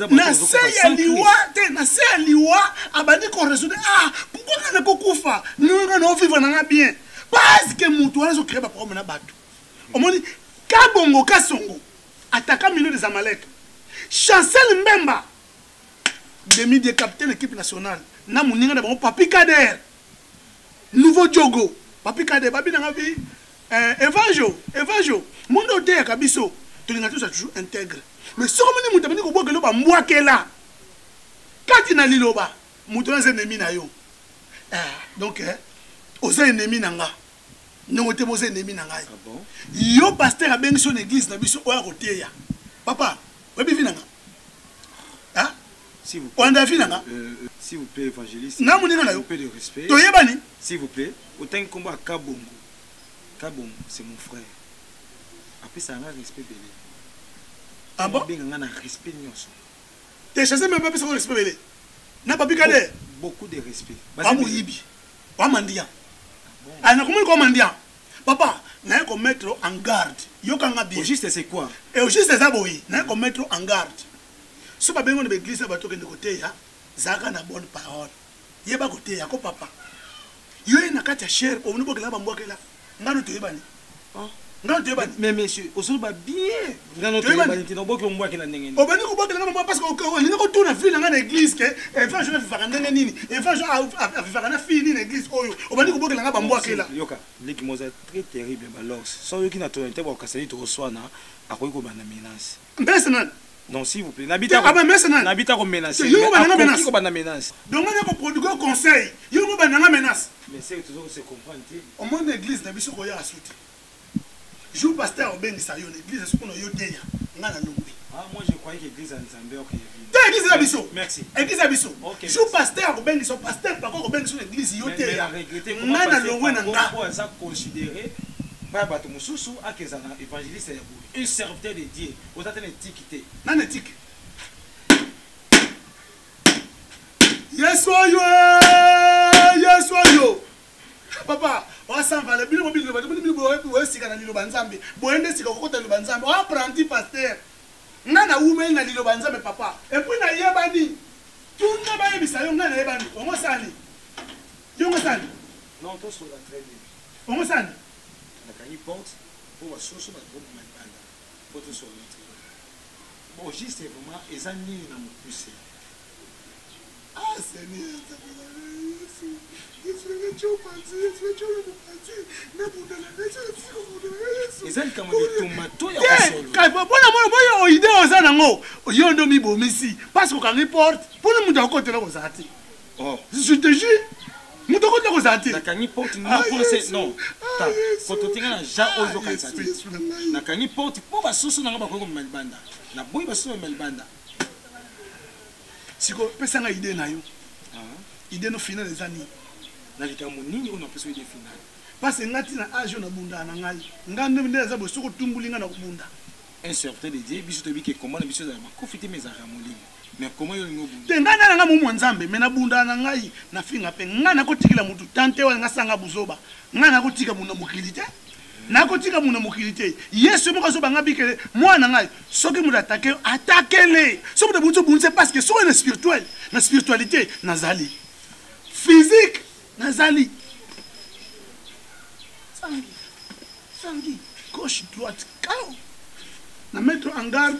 na se ya liwa te na se ya liwa abandi ko résoudre pourquoi ngana ko kufa nunga no vivre na bien parce que mutu wana so créer ba problème na bato omoni kabongo kasongo ataka milieu des Amalek Chancel Mbemba demi de capitaine équipe nationale na muninga na ba Papi Kader nouveau Diogo Papi Kader babi na vie Evanjo, mundo te kabiso, tu n'as toujours intègre. Mais si on me dit que tu as moi qui est là, quand tu n'as liloba, mundo est ennemi na yo. Donc, aux ennemis nanga, nous sommes aux ennemis nanga. Yo pasteur a bien son église na biso oya koteya. Papa, vous avez vu nanga? Hein? S'il vous plaît, évangéliste. Non, un peu de respect. S'il vous plaît, autant que combat à Kabongo. Kabongo, c'est mon frère. Après ça, on a respect belé. Ah bon? On a respect nyonso. T'es chassé même pas parce qu'on respect belé. N'a pas pu caler. Beaucoup de respect. Amouyibi. Wamandia. Ah, n'a comment commandia? Papa, n'a qu'on mettre en garde. Yokanga bien. Au juste c'est quoi? Et au juste c'est ça boy. N'a qu'on mettre en garde. Si pas bien on l'église va toquer de côté ya. Zaka na bonne parole. Yeba côté ya ko papa. Yo ina kati ya cher au niveau que là bamboa que là. Ngano te yebani. Ngano te yebani. Mais monsieur, au sol ba bien. Ngano te yebani te no boko mboa que la ndenge. O bani ko boka ngano parce que ni ko tourna fille ngana église que e fa je fa ndenge nini. E fa je fa na fille ni église oyo. O bani ko boka ngana bamboa que là. Yoka, leki moza très terrible balos. So yoki na to inte ba kasali to swana akoyi ko bana menace. Mbese non, s'il vous plaît. N'habitez pas comme menace. Yo menace. Ko bana menace. Donc on a produire conseil. Yo mo bana menace. Mais c'est toujours se comprendre. Au moins l'église na biso ko ya asuti. Jou pasteur ben sa yo l'église ce qu'on yo teya. Ngana no. Ah moi je croyais que l'église en Zambie OK. L'église na biso. Merci. Église na biso. Jou pasteur ben son pasteur par contre ben sur l'église yo teya. Ngana no we na nga. Pour ça considérer pas bato mususu akezana évangéliste ya un serviteur de Dieu aux attendre étiqueté nan étique Yesu yo papa wa sanva le bino bino bo sika na lilo banzambe boende sika kokota lilo banzambe wa apprenti pasteur ngana ume na lilo banzambe papa et puis na yebani tuna ba yebisa yo ngana yebani ongo sani yo ngo sani non to so la très bien ongo sani il porte pour la sauce pour tout sur notre bon juste vraiment ils ont mis dans mon poussé ah Seigneur ils ont comme des tomatos ya bona idée oza nango yo ndo mi bomisi parce que quand report pour le monde côté là kozati oh je te jure muto côté kozati na kangi porte non pour c'est non ta photo tinga na ja ozo kansati na kangi porte pour ba susu na ba ko melbanda na boy ba susu melbanda siko pesa nga idée na yo idée no final des années na likambo nini on a pesa idée final parce que ngati na age na bunda na ngai ngande ndeza bo soko tumbulinga na kubunda un serviteur de Dieu biso to bi ke comment biso za ma kofite mes aramolinga mais comment yo ngo bunda tengana nga mu nzambe mena bunda na ngai na finga pe ngana ko tikila mutu tante wa ngasanga buzoba ngana ko tika muna mukilite na ko tika muna mukilite yesu mo kaso banga bikele mwana ngai soki mu attaquer so mu bunzo bunze parce que so na spirituel na spiritualité nazali physique nazali sangi gauche droite kao na mettre en garde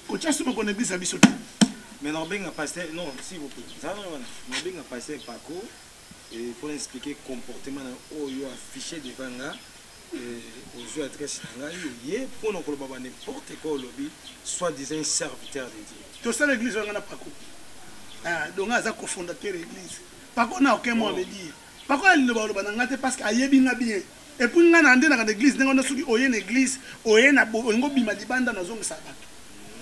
ko tchaso mo ko église biso. Mais non, bien passer, non, s'il vous plaît. Ça non, bien passer parcours et pour expliquer le comportement où il a affiché devant là aux yeux à très là, il pour nous collaborer n'importe quoi au lobby, soit disant serviteur de Dieu. Tout ça l'église on a parcours. Ah, donc on a cofondateur l'église. Parcours n'a aucun mot à dire. Parcours il ne va pas n'engager parce qu'il y a bien bien. Et puis on a andé dans l'église, on a souki oyen l'église, oyen a bongo bima dibanda na zongo sabat.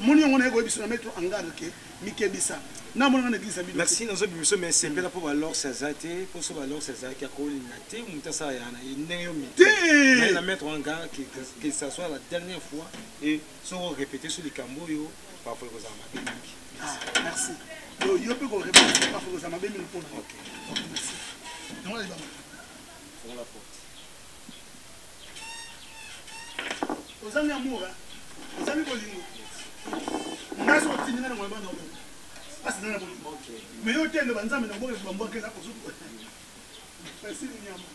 Mon yon on a gobi sur mettre en garde que Mikebisa. Na mon église habite. Merci nous sommes mais c'est là pour alors César pour ce alors César qui a collé la thé on ça yana il n'est mais la mettre en garde que ça soit la dernière fois et sont répéter sur les camboyo parfois aux amabé. Ah merci. Yo peut répéter parfois aux amabé mais pour OK. Merci. On va aller pour la porte. Aux amis amour aux amis bolingo. Ngaso tinina na mwamba na obo. Parce que na bolingo. Mais yo tende banzame na boke bambo ke la kozuko. Merci nyama.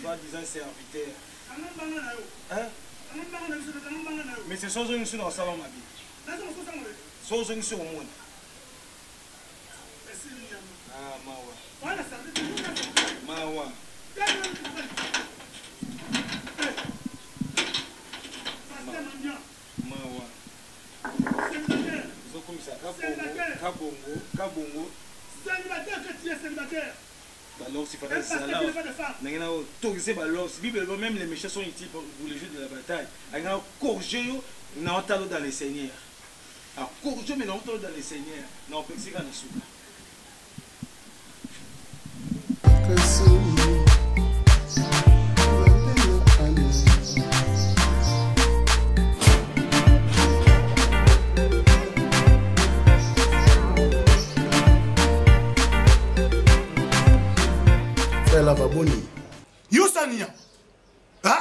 Soit disant serviteur. Hein? Mais c'est chose une sur dans salon ma vie. Chose une sur au monde. Merci nyama. Ah mawa. Voilà ça. Mawa. Kabongo. Célibataire que tu es célibataire. Alors, si fallait ça là, même les méchants sont utiles pour les jeux de la bataille. Il y a un corgé, Non, t'as dans les seigneurs. À court, je mets dans les seigneurs. Non, on peut dire qu'on a souka. Frère Lavaboni. Yosania. Hein?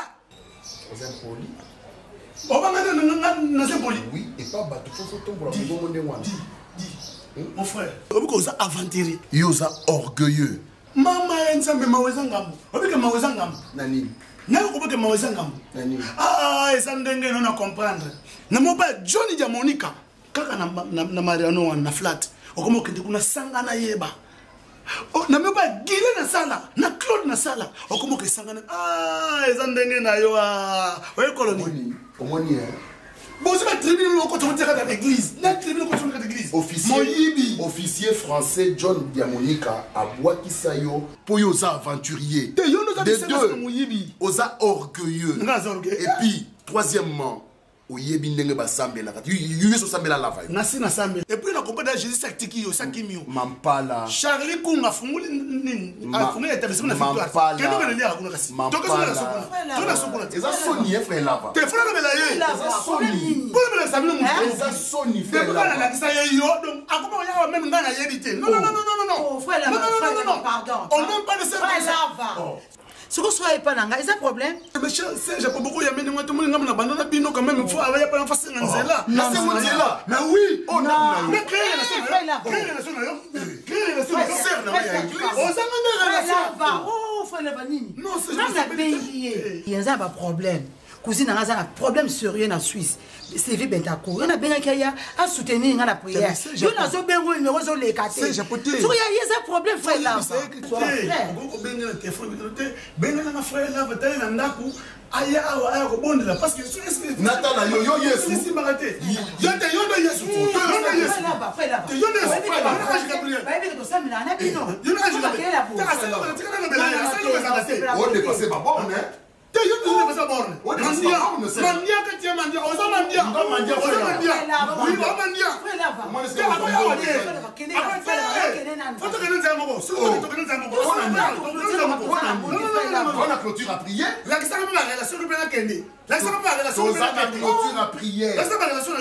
On va mettre dans poli. Oui, et pas battre. Il faut tomber pour la bonne. Mon frère, on va aventurer. Yosa orgueilleux. Maman ensemble mawezangam. Obike mawezangam. Nani? Nako obike mawezangam. Nani? Ah, esa ndenge non comprendre. Na moba Johnny Diamonica. Kaka na Mariano na flat. Okomo kende kuna sanga na yeba. Na moba Gile na sala, na Claude na sala. Okomo ke sanga na esa ndenge na yo oye colony. Omoni hein. Bon, c'est pas tribunal au côté de l'église. La tribunal au côté de l'église. Officier français John Diamonica a boaki sayo pour yosa aventurier. Des deux, osa orgueilleux. Et puis, troisièmement, oyebi ndenge basambela kati yuyeso sambela lava nasi na sambela et puis na comprendre Jésus sakitiki yo sakimio mampala Charlie Kunga funguli nini afunguli établissement na victoire kendo kana lia kuna kasi tona sokona eza soni frère lava te frère bela ye eza soni pour bela sabino mu eza soni frère lava kana la kisa ye yo donc akoma ya même ngana yebite non frère lava pardon on n'a pas de ça ce que soit pas nanga, c'est un problème. Mais j'ai pas beaucoup yamé moi tout le monde na bandana bino quand même il faut avoir pas face nzela. Non c'est moi là. Mais oui, on a mais créer la relation. Oh, frère lava nini? Non, c'est pas payé. Il y a un problème. Cousine a un problème sérieux en Suisse. C'est vu Bentako. On a bien qu'il y a à soutenir la prière. Je n'ai pas besoin de nous les cater. Il y a un problème, frère là. Frère là, aya awa aya ko bondela parce que est-ce natala yo yesu si maraté yo te yo do yesu to yo do yesu te yo do yesu ba Gabriel ba bi ko samina na bino yo na Gabriel ta asala ta kana bela ya asala on est passé pas bon hein te yo do passé bon mandia ka tie mandia o so mandia oui ba mandia te ako ya wade foto kene nzamo ko so to kene nzamo ko on a clôture à prier. La question de la relation de Benakende. La question de la relation de Benakende. Clôture à prier. La question de la relation de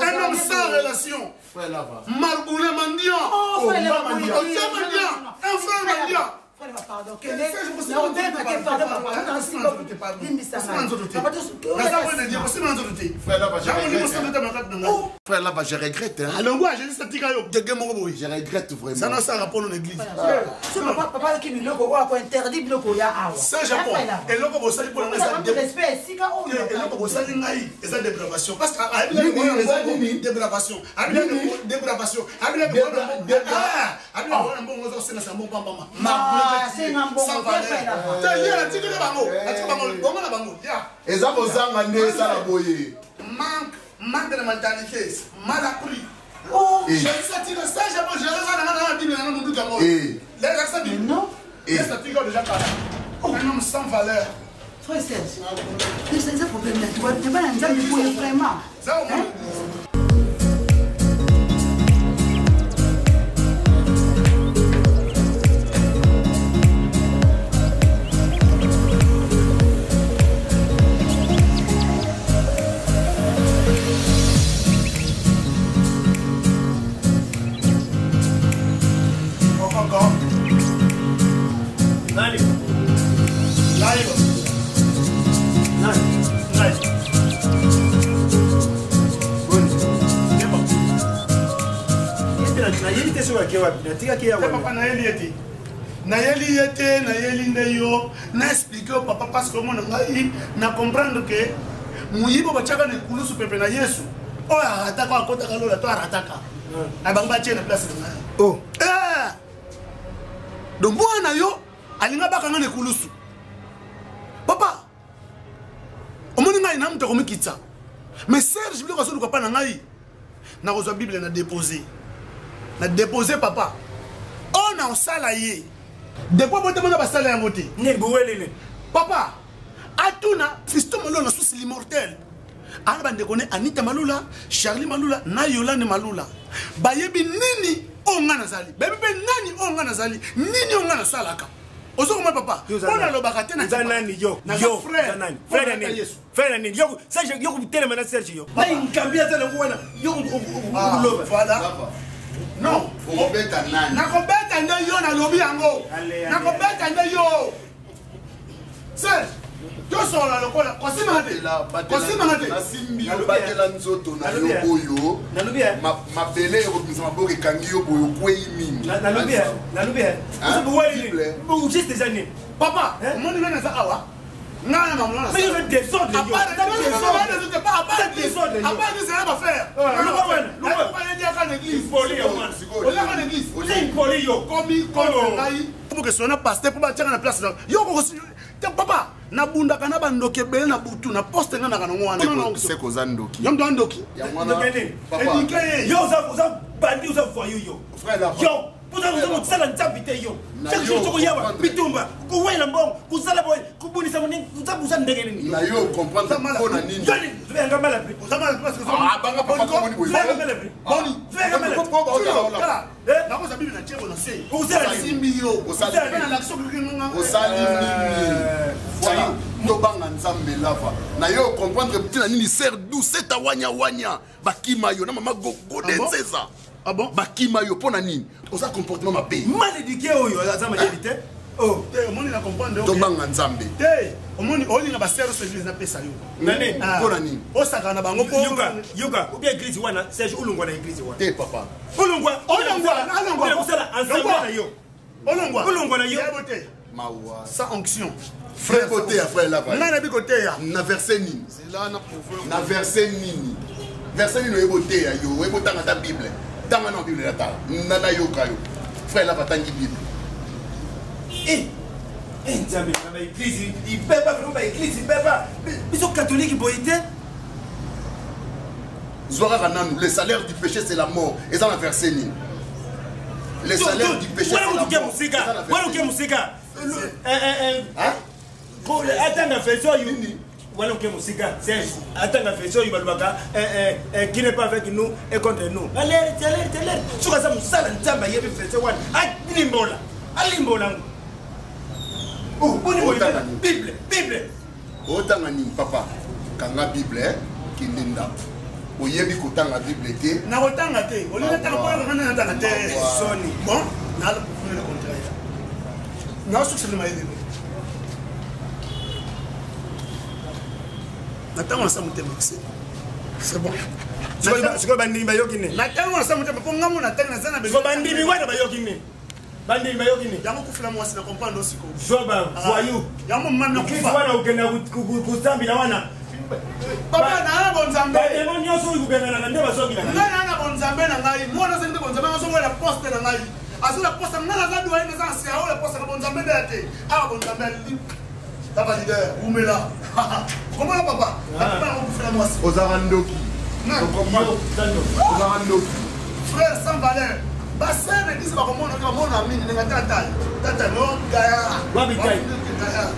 un homme sans relation. Frère Lava. Marboulé mendiant. Oh, frère Lava. Un frère mendiant. Pardon, frère Lava, je regrette. Je regrette vraiment. Ça n'a pas rapport à l'église. Papa qui me interdit de ça, Japon. Et là, vous savez pour la dépravation. Parce que dépravation. C'est un bon manque de mentalité, mal appris. Oh, je sais que ça, j'ai la Bible dans le monde. Non, déjà un homme sans valeur. Frère Serge, c'est un problème. Tu vois, tu vas dans vraiment. Papa nayeli nde yo na expliquer au papa parce que mon ngai na comprendre que muyibo bachaka ne kulusu pepe na Yesu o arataka akota kalola to arataka abanga tiena place na oh donc mwana yo alinga bakanga ne kulusu papa omoni ngai na mto komikitsa mais Serge bilo kasulu papa na ngai na kozwa Bible na déposer papa on a salaye depuis bote mona basala ya moté ne buwelele papa atuna fiston molo na souci l'immortel ana bandekone Anita Malula, Charlie Malula, na Yolande Malula. Bayebi nini onga nazali. Bayebi nani onga nazali. Nini onga nasalaka. Ozo koma papa. Ona lo bakate na nani yo. Yo nani. Frère nani. Frère nani. Yo Serge yo kutele mana Serge yo. Ba ingambia tena ngwana. Yo uloba. Voilà. Non. Obeta nani. Nakobeta ndo yo na lobi yango. Nakobeta ndo yo. Serge. Yo sola lokola kosima te la kosima te nasimbi yo batela nzoto na yo boyo ma bele ko bisa maboke kangi yo boyo kwei mimi na lubia ubu wali ubu juste des années papa mon nana za awa ngana mamona mais yo désordre yo pas de ça va faire pas dire qu'à l'église poli c'est une poli yo comme ngai pour que sona pasteur pour battre na place yo papa na bunda kana bandoke bele na butu na poste ngana kana ngwana c'est ko zandoki yo ndo ndoki ya mwana papa yo za bandi uza voyou yo frère là yo vous sala ntabite yo chaque jour to yawa bitumba ku wela mbongo ku sala boy ku bunisa moni ku tabuza ndenge nini na yo comprendre kona nini yo ni venga mala pri uzama parce que banga papa ko moni boy venga mala pri boni venga mala pri na ko sabibi na chebo na se usala simbi yo usala na l'action que ngonga usali nini voilà to banga nzambe lava na yo comprendre que tina nini sert d'où c'est wanya wanya bakima yo na mama gogo denzeza. Ah bon? Bakima yo pona nini? Oza comportement ma pays. Mal éduqué oyo azama yelite. Oh, omoni na comprendre to banga nzambe. Te, omoni oli na ba service église na pesa yo. Nani? Pona nini? Osaka na bango po. Yoga, ou bien église wana, Serge ulungwa na église wana. Te papa. Ulungwa usala ensemble na yo. Ulungwa na yo. Mawa. Sans onction. Frère côté à frère là-bas. Na bi côté ya. Na verset nini? C'est là na prouver. Na verset nini? Verset nini eboté ya yo, ebotanga ta Bible. Dans la Bible, nana yoka yo. Frère là, batangi Bible. Nzambe na église, il peut pas vraiment église, il peut pas. Ils sont catholiques boité. Zora Rananu, le salaire du péché c'est la mort. Et ça la verset ni. Le salaire du péché c'est la mort. Voilà que musica. Hein? Pour attendre version yuni. Voilà que musica. C'est attendre version yubalubaka qui n'est pas avec nous et contre nous. Allez. Sur ça musala nzamba yebe version one. Alimbola. Oh, Bible. Otanga ni papa. Kanga Bible kindinda. Oyebi kotanga Bible te. Na otanga te. Olina tanga kwa na tanga te. Soni. Bon, na le pour le contraire. Na succès le maïdé. Natanga sa mutema c'est bon. Siko bandi bayokine. Natanga sa mutema pour ngamu natanga zana be. Siko bandi wana bayokine. Bandi bayokine. Yango kufila mwasi na comprendre aussi ko. Joba voyou. Yango mwana kufa. Wana ukenda kuzambi na wana. Papa na bonzambe. Ba nyoso ukugenda na ndeba soki na. Na bonzambe na ngai. Mwana sende bonzambe ngaso wala poste na ngai. Azula poste ngana za duwa ina za sia wala poste na bonzambe date. Ah bonzambe ali. Papa leader, umela. Comment papa? Papa on kufila mwasi. Ozarandoki. Ozarandoki. Frère sans valeur. Bassin me dit comment on a mis dans tata no gaya wabi tai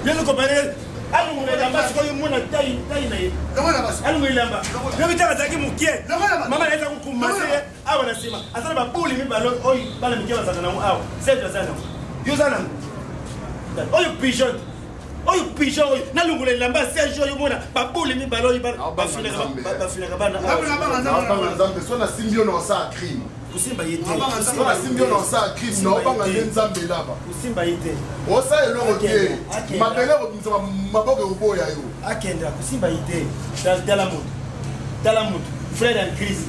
yelo ko bare alu mo na basi ko mo na tai na ye kama na basi alu mo ilamba yo bitaka zaki mukie mama naenda kukumase awa na sima asana babuli mi balo oyi bala mikie basana na awa seja sana yo sana oyi pigeon oyi na lungu le lamba seja yo mona babuli mi balo oyi bafina bana nzambe so na simbio na sa crime kusimba yite sona simbio na sa crime na obanga nzambe laba kusimba yite osa eloko te mabele ko mzama maboke uboya yo akenda kusimba yite dala mutu frère en crise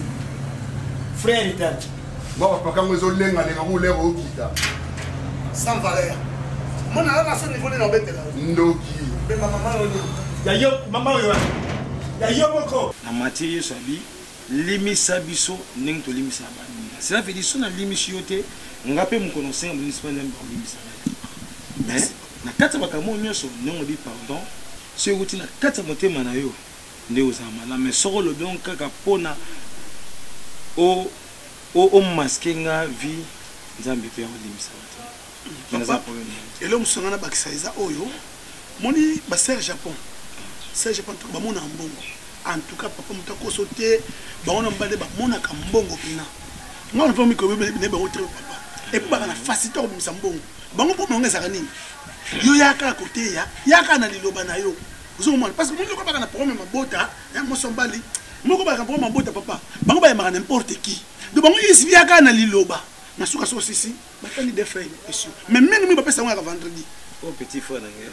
frère ital baba pakango zo lenga ko lero okita sans valeur mona na ce niveau na obetela ndoki be mama ya yo moko na matière sabi limisa biso ning to limisa ba cela veut dire sona limisi yote ngape mkono senga municipal namba limisa mais na kata bakamo nyoso nongo bi pardon c'est outil na kata motema na yo nde ozama na mais soko lo bien kaka pona o maskenga vi nzambe pe limisa ba na za problème elo musongana bakisa iza oyo moni ba ser Japon to ba mona mbongo en tout cas papa muta ko sauter ba on mbande ba mona ka mbongo pina ngona pa mi ko be ne ba otre papa et puis ba na facilité ko misa mbongo bango po monga saka nini yo yaka côté yaka na liloba na yo vous mo parce que mon ko ba na problème mabota ya mo sombali mo ko ba na problème mabota papa bango ba ya n'importe qui de bango isi yaka na liloba na suka so sisi ba tani de frère mais même mi ba pesa ngaka vendredi. Oh petit frère Nangé.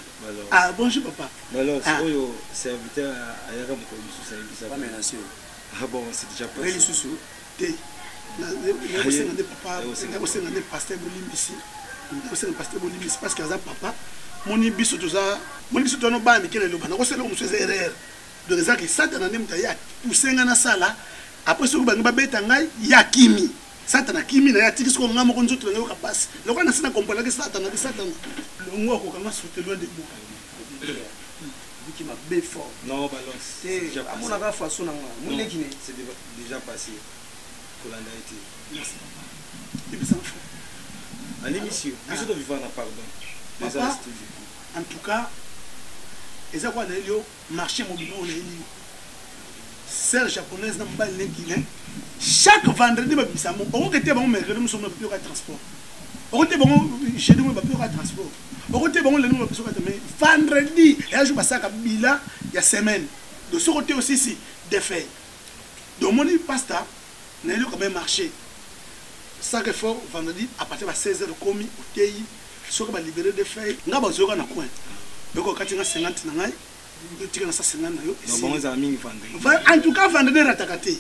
Ah bonjour papa. Alors oyo serviteur ayaka mo ko bisu service pas menation. Ah bon c'est déjà passé. Eli susu té. Na c'est ngande papa, c'est ngande pasteur Bolimbisi. C'est un pasteur Bolimbisi parce que ça papa moni biso toza moni biso tono ba mikele loba na ko selo mo faisait erreur. De raison que ça dans ndem ta ya poussenga na sala après ce ba ngba beta ngai ya kimi. Satana kimi na ya tiki ko ngamo ko nzoto ngoko passe. Loko na sina kompola ke satana le ngwa ko kanga sauter loin de moi. Qui m'a bé fort. Non, balance. C'est à mon avis façon na moi le kiné. C'est déjà passé. Kolanda été. Merci. Et puis ça en émission, biso to vivant na pardon. Papa, en tout cas, eza kwa na elio marché mobile on elio. Serre japonaise na mbali le Guinée. Chaque vendredi ba bisamo, on était bon mercredi nous sommes plus au transport. On était bon jeudi nous ba plus au transport. On était bon le nous ba plus au mais vendredi et je passe à bila il y a semaine. De ce côté aussi si des faits. Donc mon pasta na elio quand même marché. Ça que fort vendredi à partir de 16h commis au TI sur que libérer des feuilles nga ba zoka na coin beko kati na 50 na ngai tika na 50 na yo non bon za mingi vendredi en tout cas vendredi ratakate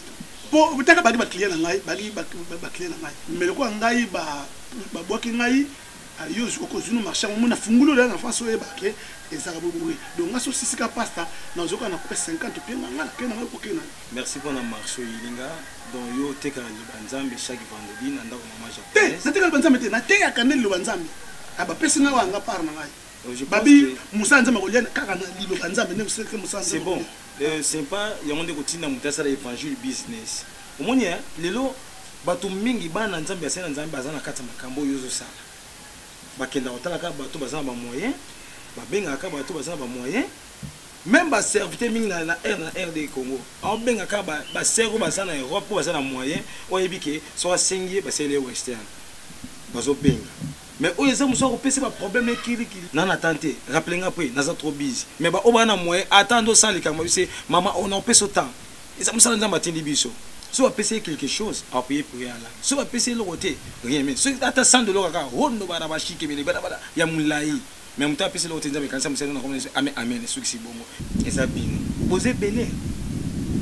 po butaka ba client na ngai ba client na ngai mais le ko ngai ba boki ngai yo zoko zunu marché mo na fungulo na face oye ba ke ezaka boboui donc ngaso sisika pasta na zoka na 50 pe na ngala ke na ko ke na. Merci pour la marche ilinga donc yo teka le banzambe chaque vendredi na ndako mama japonais na teka le banzambe te na teka kanel le banzambe aba pesi na wanga par na ngai babi musa nzamba ko liana kaka na lilo banzambe ne museke musa c'est bon c'est pas yango de kotina mutasa l'évangile business omoni lelo bato mingi bana nzambe asena nzambe bazana kata makambo yozo sala bakenda otala ka bato bazana ba moyen babenga ka bato bazana ba moyen même ba serviteur mingi na RD Congo on benga ka ba servo bazana Europe bazana moyen oyebike so asengi ba sele western bazo benga mais oyo eza muso ko pesa ba problème kiri nana tante rappeler après naza trop busy mais ba obana moyen attendre sans les caméras c'est maman on en pèse autant eza musa nzamba tindi biso so va payer quelque chose à payer pour rien là so va payer le côté rien mais so ata 100 $ ka hondo bara ba shike bele bada ya mulai mais muta payer le côté nzamba kanisa musa na comme amen amen so ki bongo eza bino poser belé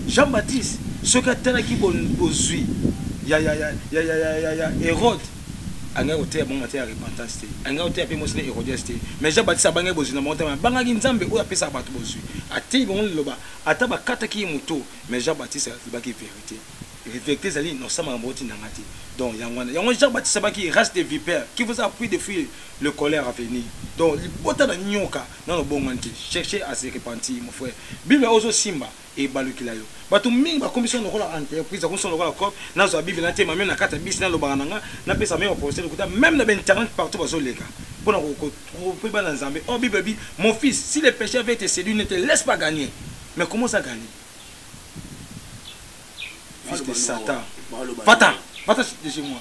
Jean-Baptiste ce que tana ki bozui ya Hérode anga ote bon matière repentance anga ote pe mosine Hérodias mais Jean-Baptiste banga bozina monta banga ki nzambe oya pesa bato bozui ati bon loba ata ba kata ki moto mais Jean-Baptiste ba ki vérité vérité zali non sama mboti nangati donc yango Jean-Baptiste ba ki race de vipère qui vous appuie de fuir le colère à venir donc bota na nyoka non bon manti chercher à se repentir mon frère Bible ozo simba et balukila yo bato mingi ba commission no kola entreprise ko son lokola ko na zo Bible na tema même na kata bis na lobanga nga na pesa même poster ko même na internet partout bazo leka pour na ko pour ba na nzambe oh Bible bi mon fils si le péché avait été séduit ne te laisse pas gagner mais comment ça gagner fils de Satan Fata de chez moi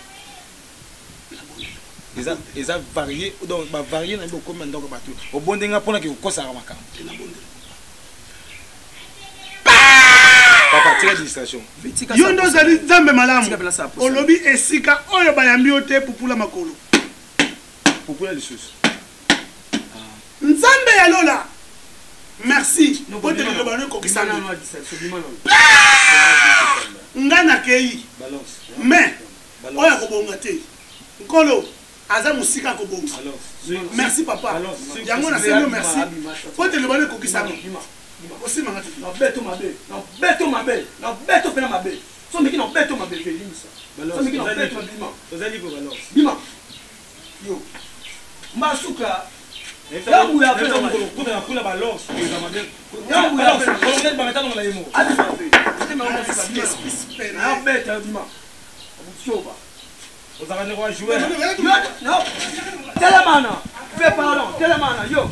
ils ont varié donc ba varié na beaucoup comme ndoko bato au bon denga pona ki ko sara makam papa tire distraction yo ndo zali nzambe malamu olobi esika oyo bayambi yo te pupula makolo pupula lisusu nzambe ya lola merci bote le bano ko kisana ngana kei mais oya ko bonga te nkolo aza musika ko bonga merci papa yango na selo merci bote le bano ko kisana aussi mangati na beto mabe pena mabe so miki na beto mabe felimisa so miki na beto bima ozali ko balance bima yo masuka yabu ya pena mabe kuna kula balance yabu ya pena kolonel bametano la yemo ati mabe sema on se na beto bima soba ozaka ne ko jouer non telemana fais pardon telemana yo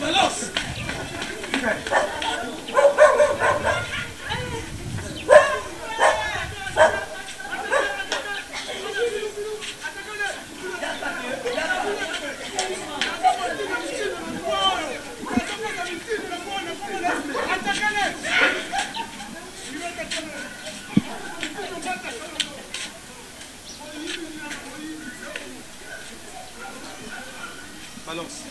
balance balance